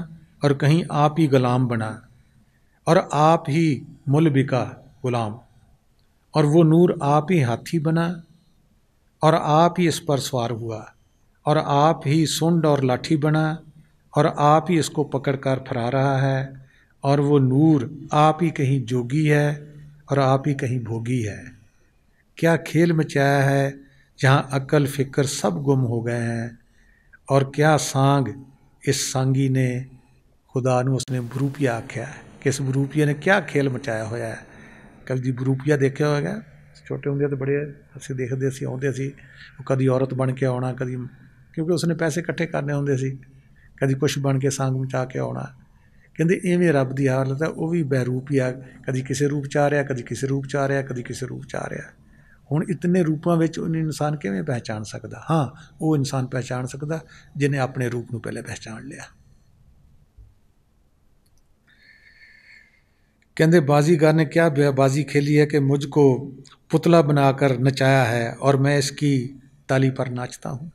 और कहीं आप ही गुलाम बना, और आप ही मुल बिका गुलाम, और वो नूर आप ही हाथी बना, और आप ही इस पर सवार हुआ, और आप ही सुंड और लाठी बना, और आप ही इसको पकड़ कर फरा रहा है, और वो नूर आप ही कहीं जोगी है और आप ही कहीं भोगी है। क्या खेल मचाया है जहाँ अक्ल फ़िक्र सब गुम हो गए हैं, और क्या सांग इस सांगी ने खुदा नूं उसने बरूपिया आख्या है कि इस बरूपिया ने क्या खेल मचाया होया है। कभी बरूपिया देखा होगा, छोटे होंदे तो बड़े असीं देखते सी, आउंदे सी, कभी औरत बन के आउणा, कभी क्योंकि उसने पैसे इकट्ठे करने होंदे सी, कभी कुछ बन के सांग मचा के आउणा। ਕਹਿੰਦੇ ਇਵੇਂ ਰੱਬ ਦੀ ਹਾਲਤ ਹੈ, ਉਹ ਵੀ ਬਹਿਰੂਪ ਹੀ ਆ, ਕਦੀ ਕਿਸੇ ਰੂਪ 'ਚ ਆ ਰਿਹਾ, ਕਦੀ ਕਿਸੇ ਰੂਪ 'ਚ ਆ ਰਿਹਾ, ਕਦੀ ਕਿਸੇ ਰੂਪ 'ਚ ਆ ਰਿਹਾ। ਹੁਣ ਇਤਨੇ ਰੂਪਾਂ ਵਿੱਚ ਉਹਨੂੰ ਇਨਸਾਨ ਕਿਵੇਂ ਪਹਿਚਾਣ ਸਕਦਾ? ਹਾਂ, ਉਹ ਇਨਸਾਨ ਪਹਿਚਾਣ ਸਕਦਾ ਜਿਹਨੇ ਆਪਣੇ ਰੂਪ ਨੂੰ ਪਹਿਲੇ ਪਹਿਚਾਣ ਲਿਆ। कहते बाजीगर ने क्या बाजी खेली है कि मुझको पुतला बनाकर नचाया है और मैं इसकी ताली पर नाचता हूँ।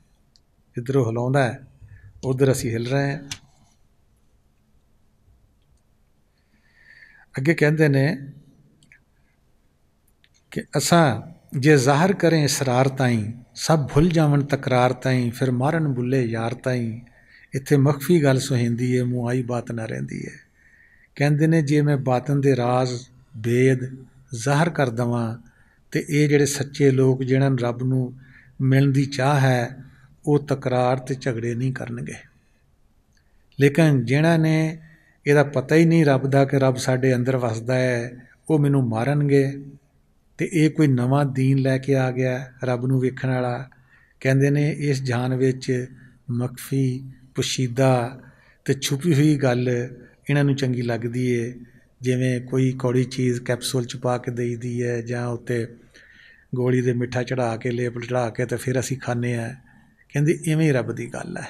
इधरों हिलाउंदा है, उधर असी हिल रहे हैं। अगे कहते ने कि असां जे ज़ाहिर करें इसरार ताईं, सब भुल जावन तकरार ताईं, फिर मारन बुले यार ताईं, इत्थे मख्फी गल सुहिंदी है, मूंह आई बात ना रहिंदी है। ਕਹਿੰਦੇ ਨੇ ਜੇ ਮੈਂ ਬਾਤਨ ਦੇ ਰਾਜ਼ ਭੇਦ ਜ਼ਾਹਰ ਕਰ ਦੇਵਾਂ ਤਾਂ ਇਹ ਜਿਹੜੇ ਸੱਚੇ ਲੋਕ ਜਿਹਨਾਂ ਨੂੰ ਰੱਬ ਨੂੰ ਮਿਲਣ ਦੀ ਚਾਹ ਹੈ ਉਹ ਤਕਰਾਰ ਅਤੇ ਝਗੜੇ ਨਹੀਂ ਕਰਨਗੇ। ਲੇਕਿਨ ਜਿਹਨਾਂ ਨੇ ਇਹਦਾ ਪਤਾ ਹੀ ਨਹੀਂ ਰੱਬ ਦਾ ਕਿ ਰੱਬ ਸਾਡੇ ਅੰਦਰ ਵਸਦਾ ਹੈ, ਉਹ ਮੈਨੂੰ ਮਾਰਨਗੇ। ਅਤੇ ਇਹ ਕੋਈ ਨਵਾਂ ਦੀਨ ਲੈ ਕੇ ਆ ਗਿਆ ਰੱਬ ਨੂੰ ਵੇਖਣ ਵਾਲਾ। ਕਹਿੰਦੇ ਨੇ ਇਸ ਜਹਾਨ ਵਿੱਚ ਮਖਫੀ, ਪੁਸ਼ੀਦਾ ਅਤੇ ਛੁਪੀ ਹੋਈ ਗੱਲ ਇਹਨਾਂ ਨੂੰ ਚੰਗੀ ਲੱਗਦੀ ਹੈ। ਜਿਵੇਂ ਕੋਈ ਕੌੜੀ ਚੀਜ਼ ਕੈਪਸੂਲ 'ਚ ਪਾ ਕੇ ਦੇਈ ਦੀ ਹੈ ਜਾਂ ਉੱਤੇ ਗੋਲੀ ਦੇ ਮਿੱਠਾ ਚੜ੍ਹਾ ਕੇ, ਲੇਬਲ ਚੜ੍ਹਾ ਕੇ ਅਤੇ ਫਿਰ ਅਸੀਂ ਖਾਂਦੇ ਹਾਂ। ਕਹਿੰਦੇ ਇਵੇਂ ਹੀ ਰੱਬ ਦੀ ਗੱਲ ਹੈ।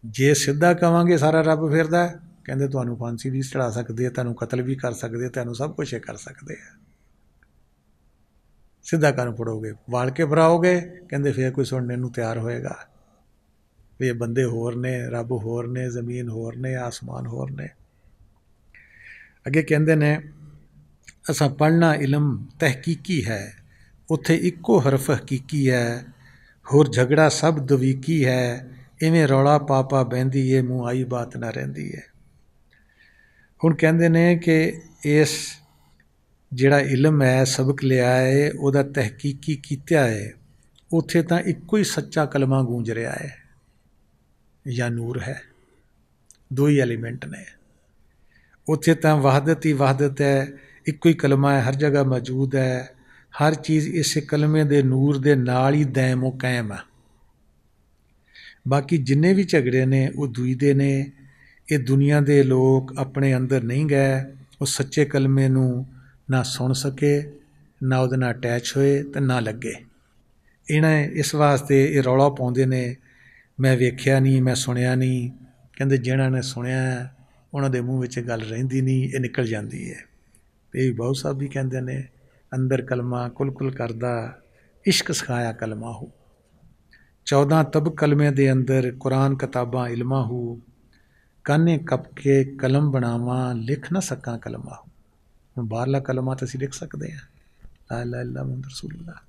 ਜੇ ਸਿੱਧਾ ਕਹਾਂਗੇ ਸਾਰਾ ਰੱਬ ਫਿਰਦਾ, ਕਹਿੰਦੇ ਤੁਹਾਨੂੰ ਫਾਂਸੀ ਵੀ ਚੜ੍ਹਾ ਸਕਦੇ, ਤੁਹਾਨੂੰ ਕਤਲ ਵੀ ਕਰ ਸਕਦੇ, ਤੁਹਾਨੂੰ ਸਭ ਕੁਛ ਇਹ ਕਰ ਸਕਦੇ ਆ। ਸਿੱਧਾ ਕੰਨ ਫੜੋਗੇ, ਵਾਲ ਕੇ ਭਰਾਓਗੇ, ਕਹਿੰਦੇ ਫਿਰ ਕੋਈ ਸੁਣਨੇ ਨੂੰ ਤਿਆਰ ਹੋਏਗਾ ਵੀ ਇਹ ਬੰਦੇ ਹੋਰ ਨੇ, ਰੱਬ ਹੋਰ ਨੇ, ਜ਼ਮੀਨ ਹੋਰ ਨੇ, ਆਸਮਾਨ ਹੋਰ ਨੇ। ਅੱਗੇ ਕਹਿੰਦੇ ਨੇ ਅਸਾਂ ਪੜ੍ਹਨਾ ਇਲਮ ਤਹਿਕੀਕੀ ਹੈ, ਉੱਥੇ ਇੱਕੋ ਹਰਫ ਹਕੀਕੀ ਹੈ, ਹੋਰ ਝਗੜਾ ਸਭ ਦਵੀਕੀ ਹੈ, ਇਵੇਂ ਰੌਲਾ ਪਾ ਪਾ ਬਹਿੰਦੀ ਏ, ਮੂੰਹ ਆਈ ਬਾਤ ਨਾ ਰਹਿੰਦੀ ਹੈ। ਹੁਣ ਕਹਿੰਦੇ ਨੇ ਕਿ ਇਸ ਜਿਹੜਾ ਇਲਮ ਹੈ, ਸਬਕ ਲਿਆ ਹੈ, ਉਹਦਾ ਤਹਿਕੀਕੀ ਕੀਤਾ ਹੈ, ਉੱਥੇ ਤਾਂ ਇੱਕੋ ਹੀ ਸੱਚਾ ਕਲਮਾ ਗੂੰਜ ਰਿਹਾ ਹੈ ਜਾਂ ਨੂਰ ਹੈ। ਦੋ ਹੀ ਐਲੀਮੈਂਟ ਨੇ ਉੱਥੇ ਤਾਂ। ਵਹਦਤ ਹੀ ਵਹਦਤ ਹੈ, ਇੱਕੋ ਹੀ ਕਲਮਾ ਹੈ, ਹਰ ਜਗ੍ਹਾ ਮੌਜੂਦ ਹੈ। ਹਰ ਚੀਜ਼ ਇਸੇ ਕਲਮੇ ਦੇ ਨੂਰ ਦੇ ਨਾਲ ਹੀ ਦੈਮ ਕਾਇਮ ਹੈ। ਬਾਕੀ ਜਿੰਨੇ ਵੀ ਝਗੜੇ ਨੇ ਉਹ ਦੂਜੇ ਨੇ। ਇਹ ਦੁਨੀਆ ਦੇ ਲੋਕ ਆਪਣੇ ਅੰਦਰ ਨਹੀਂ ਗਏ, ਉਹ ਸੱਚੇ ਕਲਮੇ ਨੂੰ ਨਾ ਸੁਣ ਸਕੇ, ਨਾ ਉਹਦੇ ਨਾਲ ਅਟੈਚ ਹੋਏ ਅਤੇ ਨਾ ਲੱਗੇ। ਇਹਨਾਂ ਇਸ ਵਾਸਤੇ ਇਹ ਰੌਲਾ ਪਾਉਂਦੇ ਨੇ ਮੈਂ ਵੇਖਿਆ ਨਹੀਂ, ਮੈਂ ਸੁਣਿਆ ਨਹੀਂ। ਕਹਿੰਦੇ ਜਿਹਨਾਂ ਨੇ ਸੁਣਿਆ ਉਹਨਾਂ ਦੇ ਮੂੰਹ ਵਿੱਚ ਗੱਲ ਰਹਿੰਦੀ ਨਹੀਂ, ਇਹ ਨਿਕਲ ਜਾਂਦੀ ਹੈ। ਇਹ ਬਹੁਤ ਸਾਹਿਬ ਵੀ ਕਹਿੰਦੇ ਨੇ ਅੰਦਰ ਕਲਮਾ ਕੁਲ ਕੁਲ ਕਰਦਾ, ਇਸ਼ਕ ਸਿਖਾਇਆ ਕਲਮਾ ਹੋ। 14 ਤਬ ਕਲਮੇ ਦੇ ਅੰਦਰ ਕੁਰਾਨ ਕਿਤਾਬਾਂ ਇਲਮਾਂ ਹੋ, ਕਾਨੇ ਕੱਪ ਕੇ ਕਲਮ ਬਣਾਵਾਂ, ਲਿਖ ਨਾ ਸਕਾਂ ਕਲਮਾ ਹੋ। ਹੁਣ ਬਾਹਰਲਾ ਕਲਮਾ ਤਾਂ ਅਸੀਂ ਲਿਖ ਸਕਦੇ ਹਾਂ, ਲਾ ਇਲਾਹਾ ਇਲੱਲਾਹ ਮੁਹੰਮਦ ਰਸੂਲੁੱਲਾਹ।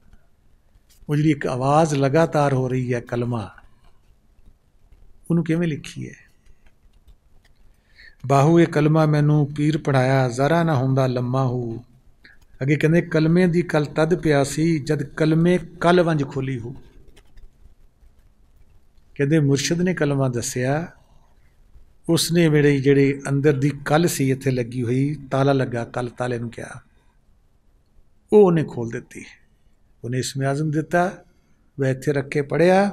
ਉਹ ਜਿਹੜੀ ਇੱਕ ਆਵਾਜ਼ ਲਗਾਤਾਰ ਹੋ ਰਹੀ ਹੈ ਕਲਮਾ, ਉਹਨੂੰ ਕਿਵੇਂ ਲਿਖੀਏ? ਬਾਹੂ ਇਹ ਕਲਮਾ ਮੈਨੂੰ ਪੀਰ ਪੜ੍ਹਾਇਆ, ਜ਼ਰਾ ਨਾ ਹੁੰਦਾ ਲੰਮਾ ਹੋ। ਅੱਗੇ ਕਹਿੰਦੇ ਕਲਮੇ ਦੀ ਕਲ ਤਦ ਪਿਆਸੀ, ਜਦ ਕਲਮੇ ਕਲ ਵੰਝ ਖੋਲੀ ਹੋ। ਕਹਿੰਦੇ ਮੁਰਸ਼ਿਦ ਨੇ ਕਲਮਾ ਦੱਸਿਆ, ਉਸਨੇ ਮੇਰੇ ਜਿਹੜੇ ਅੰਦਰ ਦੀ ਕਲ ਸੀ ਇੱਥੇ ਲੱਗੀ ਹੋਈ, ਤਾਲਾ ਲੱਗਾ, ਕਲ ਤਾਲੇ ਨੂੰ ਕਿਹਾ, ਉਹ ਉਹਨੇ ਖੋਲ੍ਹ ਦਿੱਤੀ। ਉਹਨੇ ਇਸਮੇ ਆਜ਼ਮ ਦਿੱਤਾ, ਵह ਇੱਥੇ ਰੱਖ ਕੇ ਪੜ੍ਹਿਆ,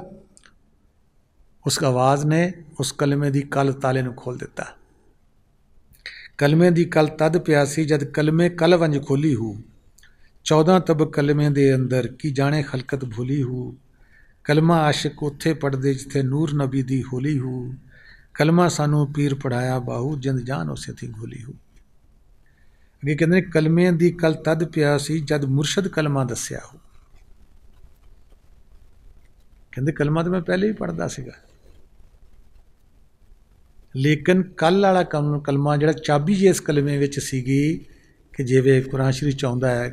ਉਸ ਆਵਾਜ਼ ਨੇ ਉਸ ਕਲਮੇ ਦੀ ਕਲ ਤਾਲੇ ਨੂੰ ਖੋਲ੍ਹ ਦਿੱਤਾ। ਕਲਮੇ ਦੀ ਕਲ ਤਦ ਪਿਆਸੀ, ਜਦ ਕਲਮੇ ਕਲ ਵੰਝ ਖੋਲੀ ਹੋ। 14 ਤਬ ਕਲਮੇ ਦੇ ਅੰਦਰ ਕੀ ਜਾਣੇ ਖਲਕਤ ਭੁਲੀ ਹੋ। ਕਲਮਾ ਆਸ਼ਿਕ ਉੱਥੇ ਪੜ੍ਹਦੇ ਜਿੱਥੇ ਨੂਰ ਨਬੀ ਦੀ ਹੋਲੀ ਹੋ। ਕਲਮਾ ਸਾਨੂੰ ਪੀਰ ਪੜ੍ਹਾਇਆ ਬਾਹੂ, ਜਿੰਦ ਜਾਨ ਉਸੇ ਥੀ ਗੋਲੀ ਹੋ। ਅੱਗੇ ਕਹਿੰਦੇ ਨੇ ਕਲਮੇ ਦੀ ਕਲ ਤਦ ਪਿਆਸੀ, ਜਦ ਮੁਰਸ਼ਦ ਕਲਮਾ ਦੱਸਿਆ ਹੋ। ਕਹਿੰਦੇ ਕਲਮਾ ਤਾਂ ਮੈਂ ਪਹਿਲੇ ਹੀ ਪੜ੍ਹਦਾ ਸੀਗਾ, ਲੇਕਿਨ ਕੱਲ੍ਹ ਵਾਲਾ ਕਲਮਾ ਜਿਹੜਾ ਚਾਬੀ ਜੀ ਇਸ ਕਲਮੇ ਵਿੱਚ ਸੀਗੀ ਕਿ ਜਿਵੇਂ ਕੁਰਾਨ ਸ਼ਰੀਫ 'ਚ ਆਉਂਦਾ ਹੈ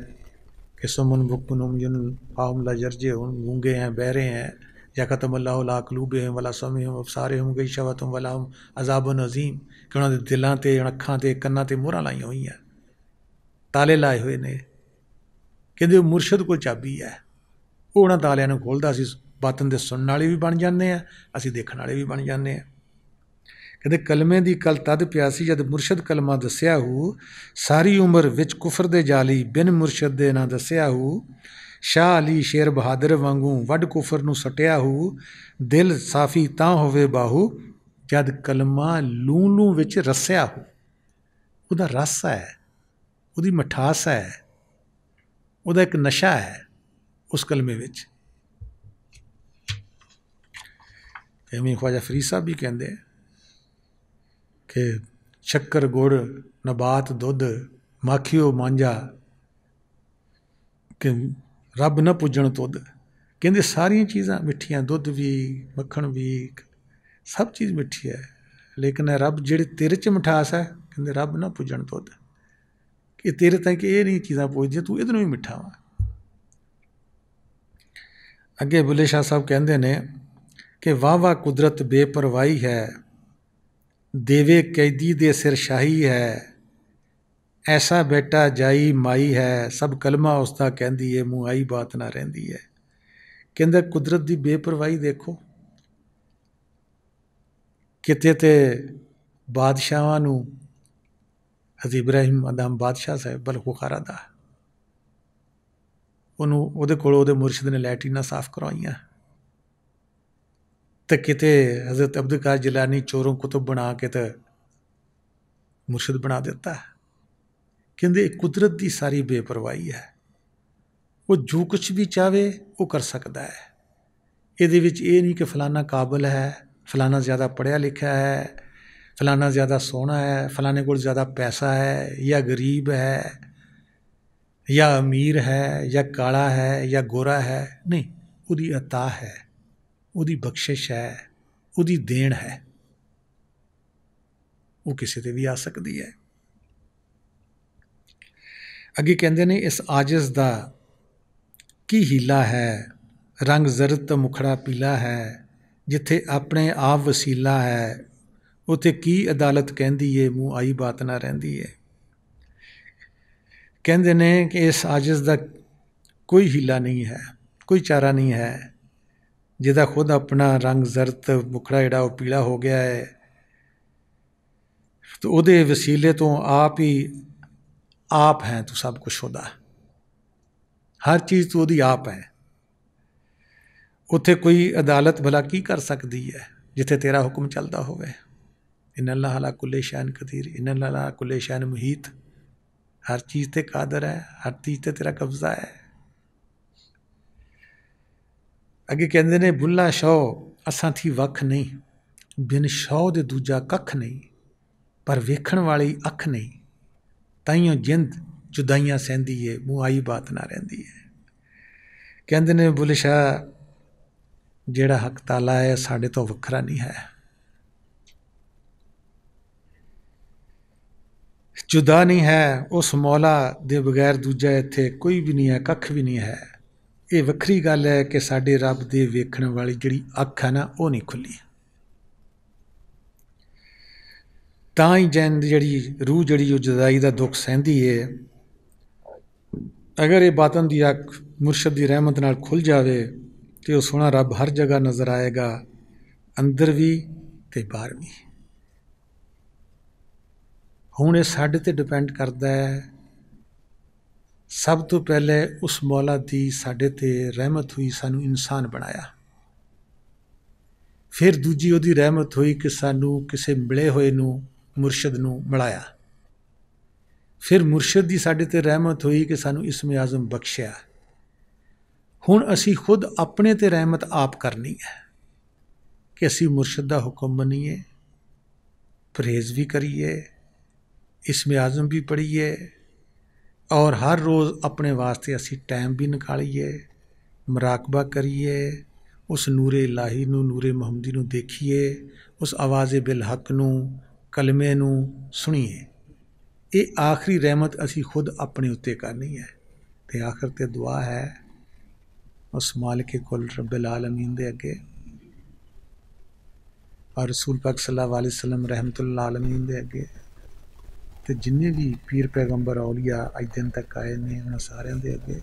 ਕਿ ਸੁਮਨ ਬੁਕਮਨ ਉਮਯੁਨ ਫਾਹੁਮ ਲਾ ਯਰਜਿਊਨ, ਗੂੰਗੇ हैं, बहरे हैं, या ख़तम अल्लाह ला क़ुलूबिहिम वला समिहिम अबसारिहिम गिशावतुम वलहुम अज़ाबुन अज़ीम। ਕਿ ਉਹਨਾਂ ਦੇ ਦਿਲਾਂ 'ਤੇ, ਅੱਖਾਂ 'ਤੇ, ਕੰਨਾਂ 'ਤੇ ਮੋਹਰਾਂ ਲਾਈਆਂ ਹੋਈਆਂ, ਤਾਲੇ ਲਾਏ ਹੋਏ ਨੇ। ਕਹਿੰਦੇ ਉਹ ਮੁਰਸ਼ਦ ਕੋਲ ਚਾਬੀ ਹੈ, ਉਹ ਉਹਨਾਂ ਤਾਲਿਆਂ ਨੂੰ ਖੋਲ੍ਹਦਾ। ਅਸੀਂ ਬਾਤਨ ਦੇ ਸੁਣਨ ਵਾਲੇ ਵੀ ਬਣ ਜਾਂਦੇ ਹਾਂ, ਅਸੀਂ ਦੇਖਣ ਵਾਲੇ ਵੀ ਬਣ ਜਾਂਦੇ ਹਾਂ। ਕਹਿੰਦੇ ਕਲਮੇ ਦੀ ਕਲ ਤਦ ਪਿਆਸੀ, ਜਦ ਮੁਰਸ਼ਦ ਕਲਮਾ ਦੱਸਿਆ ਹੋ। ਸਾਰੀ ਉਮਰ ਵਿੱਚ ਕੁਫਰ ਦੇ ਜਾਲੀ, ਬਿਨ ਮੁਰਸ਼ਦ ਦੇ ਨਾ ਦੱਸਿਆ ਹੋ। ਸ਼ਾਹ ਅਲੀ ਸ਼ੇਰ ਬਹਾਦਰ ਵਾਂਗੂ ਵੱਡ ਕੁਫਰ ਨੂੰ ਸੱਟਿਆ ਹੋ। ਦਿਲ ਸਾਫੀ ਤਾਂ ਹੋਵੇ ਬਾਹੂ, जद कलमा लूं लूं विच रस्या हो, ਉਹਦਾ रस है, ਉਹਦੀ मिठास है, ਉਹਦਾ एक नशा है उस कलमे विच। इवें ख्वाजा फरीद साहब भी कहते कि शक्कर गुड़ नबात दुध माखियो मांझा कि रब न पुजन तुद। कहते सारिया चीज़ां मिठियां, दुध भी मक्खन भी सब चीज़ मिठी है, लेकिन रब जिहड़ी तेरे च मिठास है, कहते रब न पुजन तुद, कि तेरे ताईं कि ये नहीं चीज़ां पुजदियां, तू इधरों भी मिठा वा। अगे बुल्ले शाह साहब कहते ने कि वाह वाह कुदरत बेपरवाही है, देवे कैदी दे सिर शाही है, ऐसा बेटा जाई माई है, सब कलमा उसका कहती है, मूँह आई बात ना रहिंदी है। कहते कुदरत की बेपरवाही देखो, किते ते बादशाहां नूं हज़रत इब्राहिम अदम बादशाह साहब बलखुखारा दा, ਉਹਦੇ ਕੋਲੋਂ ਉਹਦੇ ਮੁਰਸ਼ਿਦ ने लैट्रीना साफ करवाइयां, तो किते हज़रत अब्दुल कादिर जिलानी चोरों कुतुब बना के तो मुर्शिद बना दिता। कहते कुदरत की सारी बेपरवाही है, वो जो कुछ भी चाहे वो कर सकता है। ये नहीं कि फलाना काबिल है, फलाना ज़्यादा पढ़िया लिखा है, फलाना ज़्यादा सोहना है, फलाने को ज़्यादा पैसा है, या गरीब है, या अमीर है, या काला है, या गोरा है। नहीं, उसकी अता है, उसकी बख्शिश है, उसकी देन है, वो किसी से भी आ सकती है। अगे कहते ने इस आजिज़ दा की हीला है, रंग जरद तो मुखड़ा पीला है, जिथे अपने आप वसीला है, उथे की अदालत कहती है, मूँह आई बात ना रहिंदी है। कहते ने कि इस आजिज़ दा कोई हीला नहीं है, कोई चारा नहीं है, जिहदा खुद अपना रंग जरद मुखड़ा जिहड़ा वो पीला हो गया है, तो उहदे वसीले तो आप ही आप हैं, तो सब कुछ होदा, हर चीज़ तो उहदी आप है। उत्थे कोई अदालत भला की कर सकती है जिथे तेरा हुक्म चलता होवे। इन्ना अल्लाह अला कुल्ले शैन कदीर, इन्ना अल्लाह अला कुल्ले शैन मुहीत, हर चीज़ ते कादर है, हर चीज़ ते तेरा कब्जा है। अगे कहते ने बुल्ला शौ असां थी वख नहीं, बिन शौ दे दूजा कख नहीं, पर वेखण वाली अख नहीं, ताइयों जिंद जुदाइयां सहंदी है, मूँह आई बात ना रहिंदी है। कहते ने बुल्ले शाह जिहड़ा हक ताला है साढ़े तो वखरा नहीं है, जुदा नहीं है, उस मौला दे बगैर दूजा इत्थे कोई भी नहीं है, कख भी नहीं है। ये वखरी गल है कि साडे रब दे वेखण वाली जिहड़ी अख है ना, वो नहीं खुली, तां ही जैन जिहड़ी रूह जिहड़ी वो जुदाई दा दुख सहंदी है। अगर ये बातन दी अख मुर्शद दी रहमत नाल खुल जावे तो सोहना रब हर जगह नज़र आएगा, अंदर भी ते बाहर भी। हुण ये साडे ते डिपेंड करता है, सब तो पहले उस मौला दी साडे ते रहमत हुई, सानू इंसान बनाया, फिर दूजी उहदी रहमत हुई कि सानू किसे मिले होए नू मुर्शद नू मिलाया, फिर मुर्शद दी साडे ते रहमत हुई कि सानू इस्म आज़म बख्शिया। हुण असी खुद अपने ते रहमत आप करनी है कि असी मुर्शद दा हुक्म मनीए, परहेज़ भी करिए, इस्म आज़म भी पढ़िए, और हर रोज़ अपने वास्ते असी टाइम भी निकालिए, मुराकबा करिए, उस नूरे इलाही नू, नूरे मुहम्मदी नू देखिए, उस आवाज़े बिल हक नू, कलमे नू सुनिए। ये आखिरी रहमत असी खुद अपने उत्ते करनी है। तो आखिर ते दुआ है उस मालिक कुल रब्बिल आलमीन दे अगे, और रसूल पाक सल्लल्लाहु अलैहि वसल्लम रहमतुल्लिल आलमीन दे अगे, तो जिन्ने भी पीर पैगंबर औलिया अज दिन तक आए ने, उन्होंने सारे दे अगे,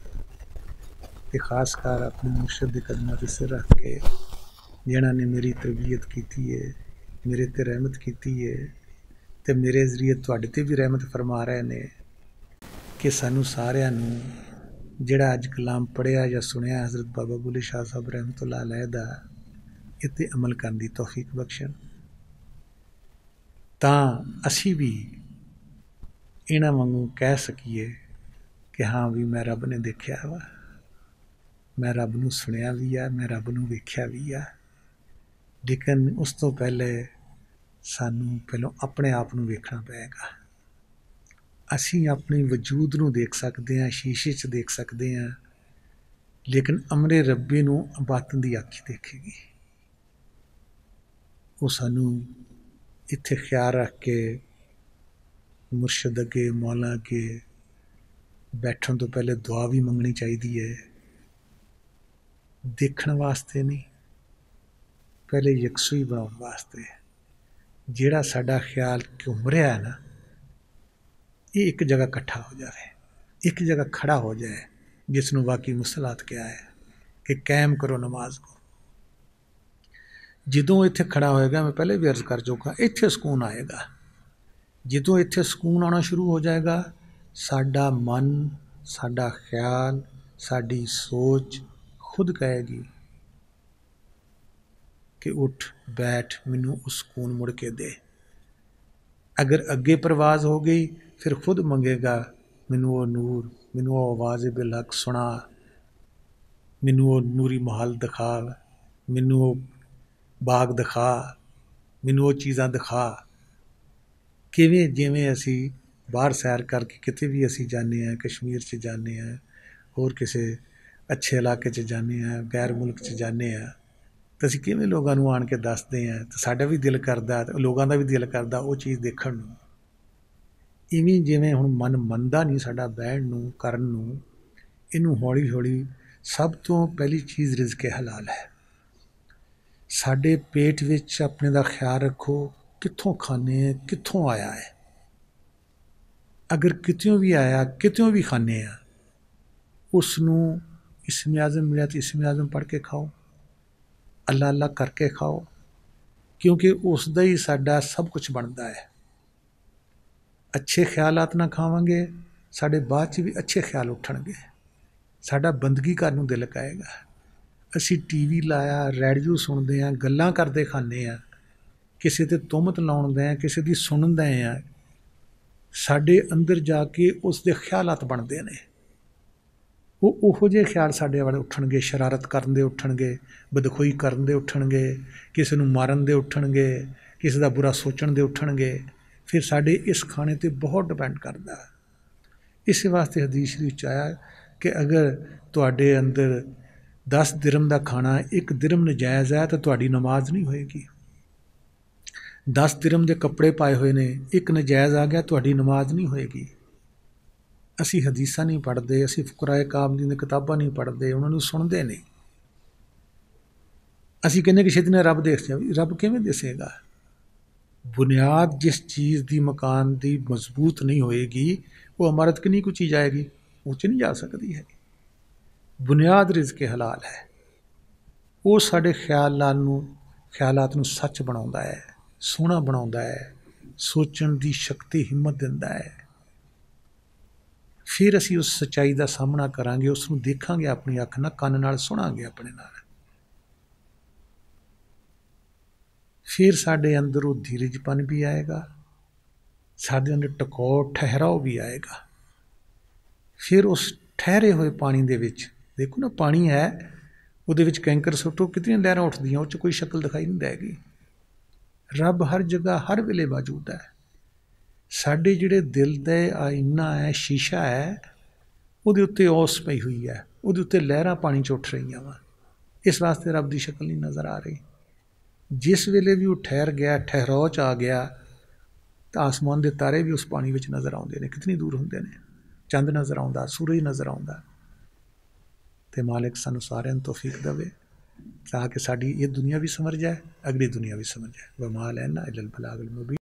तो खासकर अपने मुर्शद के कदमों से सिर रख के, जिन्होंने ने मेरी तरबियत की है, मेरे ते रहमत की है, तो मेरे जरिए तुहाडे ते भी रहमत फरमा रहे ने कि सानू सारिਆਂ ਨੂੰ ਜਿਹੜਾ अज कलाम पढ़िया या सुनिया हज़रत बाबा बुल्ले शाह साहब रहमतुल्लाह अलैह दा, इत्ते अमल करने की तौफीक बख्शण। ਤਾਂ ਅਸੀਂ ਵੀ ਇਹਨਾਂ ਵਾਂਗੂ ਕਹਿ ਸਕੀਏ ਕਿ ਹਾਂ ਵੀ ਮੈਂ ਰੱਬ ਨੇ ਦੇਖਿਆ ਵਾ, ਮੈਂ ਰੱਬ ਨੂੰ ਸੁਣਿਆ ਵੀ ਆ, ਮੈਂ ਰੱਬ ਨੂੰ ਵੇਖਿਆ ਵੀ ਆ। ਲੇਕਿਨ ਉਸ ਤੋਂ ਪਹਿਲੇ ਸਾਨੂੰ ਪਹਿਲਾਂ ਆਪਣੇ ਆਪ ਨੂੰ ਵੇਖਣਾ ਪਏਗਾ। ਅਸੀਂ ਆਪਣੇ ਵਜੂਦ ਨੂੰ ਦੇਖ ਸਕਦੇ ਹਾਂ, ਸ਼ੀਸ਼ੇ 'ਚ ਦੇਖ ਸਕਦੇ ਹਾਂ, ਲੇਕਿਨ ਅਮਰੇ ਰੱਬੀ ਨੂੰ ਬਾਤਨ ਦੀ ਅੱਖ ਦੇਖੇਗੀ। ਉਹ ਸਾਨੂੰ ਇੱਥੇ ਖਿਆਲ ਰੱਖ ਕੇ ਮੁਰਸ਼ਿਦ ਅੱਗੇ, ਮੌਲਾ ਅੱਗੇ ਬੈਠਣ ਤੋਂ ਪਹਿਲੇ ਦੁਆ ਵੀ ਮੰਗਣੀ ਚਾਹੀਦੀ ਹੈ। ਦੇਖਣ ਵਾਸਤੇ ਨਹੀਂ, ਪਹਿਲੇ ਯਕਸੂਈ ਬਣਾਉਣ ਵਾਸਤੇ। ਜਿਹੜਾ ਸਾਡਾ ਖਿਆਲ ਘੁੰਮ ਰਿਹਾ ਹੈ ਨਾ, ਇਹ ਇੱਕ ਜਗ੍ਹਾ ਇਕੱਠਾ ਹੋ ਜਾਵੇ, ਇੱਕ ਜਗ੍ਹਾ ਖੜਾ ਹੋ ਜਾਏ, ਜਿਸ ਨੂੰ ਵਾਕਈ ਮੁਸਲਾਤ ਕਿਹਾ ਹੈ ਕਿ ਕਾਇਮ ਕਰੋ ਨਮਾਜ਼ ਕੋ। ਜਦੋਂ ਇੱਥੇ ਖੜਾ ਹੋਏਗਾ, ਮੈਂ ਪਹਿਲੇ ਵੀ ਅਰਜ਼ ਕਰ ਚੁੱਕਾ, ਇੱਥੇ ਸਕੂਨ ਆਏਗਾ। ਜਦੋਂ ਇੱਥੇ ਸਕੂਨ ਆਉਣਾ ਸ਼ੁਰੂ ਹੋ ਜਾਏਗਾ, ਸਾਡਾ ਮਨ, ਸਾਡਾ ਖਿਆਲ, ਸਾਡੀ ਸੋਚ ਖੁਦ ਕਹੇਗੀ ਕਿ ਉੱਠ ਬੈਠ, ਮੈਨੂੰ ਉਹ ਸਕੂਨ ਮੁੜ ਕੇ ਦੇ। ਅਗਰ ਅੱਗੇ ਪ੍ਰਵਾਜ਼ ਹੋ ਗਈ, ਫਿਰ ਖੁਦ ਮੰਗੇਗਾ ਮੈਨੂੰ ਉਹ ਨੂਰ, ਮੈਨੂੰ ਉਹ ਆਵਾਜ਼ ਬਿਲਹਕ ਸੁਣਾ, ਮੈਨੂੰ ਉਹ ਨੂਰੀ ਮਹਲ ਦਿਖਾ, ਮੈਨੂੰ ਉਹ ਬਾਗ ਦਿਖਾ, ਮੈਨੂੰ ਉਹ ਚੀਜ਼ਾਂ ਦਿਖਾ। ਕਿਵੇਂ ਜਿਵੇਂ ਅਸੀਂ ਬਾਹਰ ਸੈਰ ਕਰਕੇ ਕਿਤੇ ਵੀ ਅਸੀਂ ਜਾਂਦੇ ਹਾਂ, ਕਸ਼ਮੀਰ 'ਚ ਜਾਂਦੇ ਹਾਂ, ਹੋਰ ਕਿਸੇ ਅੱਛੇ ਇਲਾਕੇ 'ਚ ਜਾਂਦੇ ਹਾਂ, ਗੈਰ ਮੁਲਕ 'ਚ ਜਾਂਦੇ ਹਾਂ, ਤਾਂ ਅਸੀਂ ਕਿਵੇਂ ਲੋਕਾਂ ਨੂੰ ਆਣ ਕੇ ਦੱਸਦੇ ਹਾਂ, ਤਾਂ ਸਾਡਾ ਵੀ ਦਿਲ ਕਰਦਾ, ਅਤੇ ਲੋਕਾਂ ਦਾ ਵੀ ਦਿਲ ਕਰਦਾ ਉਹ ਚੀਜ਼ ਦੇਖਣ ਨੂੰ। ਇਵੇਂ ਜਿਵੇਂ ਹੁਣ ਮਨ ਮੰਨਦਾ ਨਹੀਂ ਸਾਡਾ ਬਹਿਣ ਨੂੰ, ਕਰਨ ਨੂੰ, ਇਹਨੂੰ ਹੌਲੀ ਹੌਲੀ ਸਭ ਤੋਂ ਪਹਿਲੀ ਚੀਜ਼ ਰਿਜ਼ਕ ਹਲਾਲ ਹੈ। ਸਾਡੇ ਪੇਟ ਵਿੱਚ ਆਪਣੇ ਦਾ ਖਿਆਲ ਰੱਖੋ, ਕਿੱਥੋਂ ਖਾਂਦੇ ਹਾਂ, ਕਿੱਥੋਂ ਆਇਆ ਹੈ। ਅਗਰ ਕਿਤਿਓਂ ਵੀ ਆਇਆ, ਕਿਤਿਓਂ ਵੀ ਖਾਂਦੇ ਹਾਂ, ਉਸ ਨੂੰ ਇਸਮ ਆਜ਼ਮ ਮਿਲਿਆ ਤਾਂ ਇਸਮ ਆਜ਼ਮ ਪੜ੍ਹ ਕੇ ਖਾਓ, ਅੱਲਾ ਅੱਲਾ ਕਰਕੇ ਖਾਓ, ਕਿਉਂਕਿ ਉਸ ਦਾ ਹੀ ਸਾਡਾ ਸਭ ਕੁਝ ਬਣਦਾ ਹੈ। ਅੱਛੇ ਖਿਆਲਾਤ ਨਾਲ ਖਾਵਾਂਗੇ, ਸਾਡੇ ਬਾਅਦ 'ਚ ਵੀ ਅੱਛੇ ਖਿਆਲ ਉੱਠਣਗੇ, ਸਾਡਾ ਬੰਦਗੀ ਕਰਨ ਨੂੰ ਦਿਲ ਕਹੇਗਾ। ਅਸੀਂ TV ਲਾਇਆ, ਰੇਡੀਓ ਸੁਣਦੇ ਹਾਂ, ਗੱਲਾਂ ਕਰਦੇ ਖਾਂਦੇ ਹਾਂ, ਕਿਸੇ 'ਤੇ ਤੁਹਮਤ ਲਾਉਂਦੇ ਹਾਂ, ਕਿਸੇ ਦੀ ਸੁਣਦੇ ਹਾਂ, ਸਾਡੇ ਅੰਦਰ ਜਾ ਕੇ ਉਸ ਦੇ ਖਿਆਲਾਤ ਬਣਦੇ ਨੇ। ਉਹ ਉਹੋ ਜਿਹੇ ਖਿਆਲ ਸਾਡੇ ਵਾਲੇ ਉੱਠਣਗੇ, ਸ਼ਰਾਰਤ ਕਰਨ ਦੇ ਉੱਠਣਗੇ, ਬਦਖੋਈ ਕਰਨ ਦੇ ਉੱਠਣਗੇ, ਕਿਸੇ ਨੂੰ ਮਾਰਨ ਦੇ ਉੱਠਣਗੇ, ਕਿਸੇ ਦਾ ਬੁਰਾ ਸੋਚਣ ਦੇ ਉੱਠਣਗੇ। ਫਿਰ ਸਾਡੇ ਇਸ ਖਾਣੇ 'ਤੇ ਬਹੁਤ ਡਿਪੈਂਡ ਕਰਦਾ। ਇਸੇ ਵਾਸਤੇ ਹਦੀਸ ਸ਼ਰੀਫ 'ਚ ਆਇਆ ਕਿ ਅਗਰ ਤੁਹਾਡੇ ਅੰਦਰ 10 ਦਿਰਮ ਦਾ ਖਾਣਾ 1 ਦਿਰਮ ਨਜਾਇਜ਼ ਹੈ ਤਾਂ ਤੁਹਾਡੀ ਨਮਾਜ਼ ਨਹੀਂ ਹੋਏਗੀ। 10 ਦਿਰਮ ਦੇ ਕੱਪੜੇ ਪਾਏ ਹੋਏ ਨੇ, 1 ਨਜਾਇਜ਼ ਆ ਗਿਆ, ਤੁਹਾਡੀ ਨਮਾਜ਼ ਨਹੀਂ ਹੋਏਗੀ। ਅਸੀਂ ਹਦੀਸਾਂ ਨਹੀਂ ਪੜ੍ਹਦੇ, ਅਸੀਂ ਫੁਕਰਾਏ ਕਾਮਲੀਨ ਦੀਆਂ ਕਿਤਾਬਾਂ ਨਹੀਂ ਪੜ੍ਹਦੇ, ਉਹਨਾਂ ਨੂੰ ਸੁਣਦੇ ਨਹੀਂ। ਅਸੀਂ ਕਹਿੰਦੇ ਕਿ ਛੇਤੀ ਨਾਲ ਰੱਬ ਦੇਖ ਜਾਵੇ। ਰੱਬ ਕਿਵੇਂ ਦਿਸੇਗਾ? ਬੁਨਿਆਦ ਜਿਸ ਚੀਜ਼ ਦੀ ਮਕਾਨ ਦੀ ਮਜ਼ਬੂਤ ਨਹੀਂ ਹੋਏਗੀ, ਉਹ ਇਮਾਰਤ ਕਿੰਨੀ ਕੁ ਚੀਜ਼ ਆਏਗੀ, ਉਹ 'ਚ ਨਹੀਂ ਜਾ ਸਕਦੀ ਹੈ। ਬੁਨਿਆਦ ਰਿਜ਼ਕ ਹਲਾਲ ਹੈ। ਉਹ ਸਾਡੇ ਖਿਆਲਾਤ ਨੂੰ ਸੱਚ ਬਣਾਉਂਦਾ ਹੈ, ਸੋਹਣਾ ਬਣਾਉਂਦਾ ਹੈ, ਸੋਚਣ ਦੀ ਸ਼ਕਤੀ, ਹਿੰਮਤ ਦਿੰਦਾ ਹੈ। ਫਿਰ ਅਸੀਂ ਉਸ ਸੱਚਾਈ ਦਾ ਸਾਹਮਣਾ ਕਰਾਂਗੇ, ਉਸ ਨੂੰ ਦੇਖਾਂਗੇ ਆਪਣੀ ਅੱਖ ਨਾਲ, ਕੰਨ ਨਾਲ ਸੁਣਾਂਗੇ ਆਪਣੇ ਨਾਲ। ਫਿਰ ਸਾਡੇ ਅੰਦਰ ਉਹ ਧੀਰਜਪਨ ਵੀ ਆਏਗਾ, ਸਾਡੇ ਅੰਦਰ ਟਿਕਾਊ ਠਹਿਰਾਓ ਵੀ ਆਏਗਾ। ਫਿਰ ਉਸ ਠਹਿਰੇ ਹੋਏ ਪਾਣੀ ਦੇ ਵਿੱਚ, ਦੇਖੋ ਨਾ ਪਾਣੀ ਹੈ, ਉਹਦੇ ਵਿੱਚ ਕੈਂਕਰ ਸੁੱਟੋ, ਕਿਤਨੀਆਂ ਲਹਿਰਾਂ ਉੱਠਦੀਆਂ, ਉਹ 'ਚ ਕੋਈ ਸ਼ਕਲ ਦਿਖਾਈ ਨਹੀਂ ਦੇਗੀ। ਰੱਬ ਹਰ ਜਗ੍ਹਾ ਹਰ ਵੇਲੇ ਮੌਜੂਦ ਹੈ। ਸਾਡੇ ਜਿਹੜੇ ਦਿਲ ਦੇ ਆਇਨਾ ਹੈ, ਸ਼ੀਸ਼ਾ ਹੈ, ਉਹਦੇ ਉੱਤੇ ਔਸ ਪਈ ਹੋਈ ਹੈ, ਉਹਦੇ ਉੱਤੇ ਲਹਿਰਾਂ ਪਾਣੀ 'ਚ ਉੱਠ ਰਹੀਆਂ ਵਾ। ਇਸ ਵਾਸਤੇ ਰੱਬ ਦੀ ਸ਼ਕਲ ਨਹੀਂ ਨਜ਼ਰ ਆ ਰਹੀ। ਜਿਸ ਵੇਲੇ ਵੀ ਉਹ ਠਹਿਰ ਗਿਆ, ਠਹਿਰਾਓ 'ਚ ਆ ਗਿਆ, ਤਾਂ ਆਸਮਾਨ ਦੇ ਤਾਰੇ ਵੀ ਉਸ ਪਾਣੀ ਵਿੱਚ ਨਜ਼ਰ ਆਉਂਦੇ ਨੇ, ਕਿਤਨੀ ਦੂਰ ਹੁੰਦੇ ਨੇ। ਚੰਦ ਨਜ਼ਰ ਆਉਂਦਾ, ਸੂਰਜ ਨਜ਼ਰ ਆਉਂਦਾ। ਅਤੇ ਮਾਲਿਕ ਸਾਨੂੰ ਸਾਰਿਆਂ ਨੂੰ ਤੌਫੀਕ ਦੇਵੇ ਤਾਂ ਕਿ ਸਾਡੀ ਇਹ ਦੁਨੀਆ ਵੀ ਸਮਝ ਜਾਏ, ਅਗਲੀ ਦੁਨੀਆ ਵੀ ਸਮਝ ਜਾਏ। ਵਮਾ ਅਲੈਨਾ ਇਲਲ ਬਲਾਗੁਲ ਮੁਬੀਨ।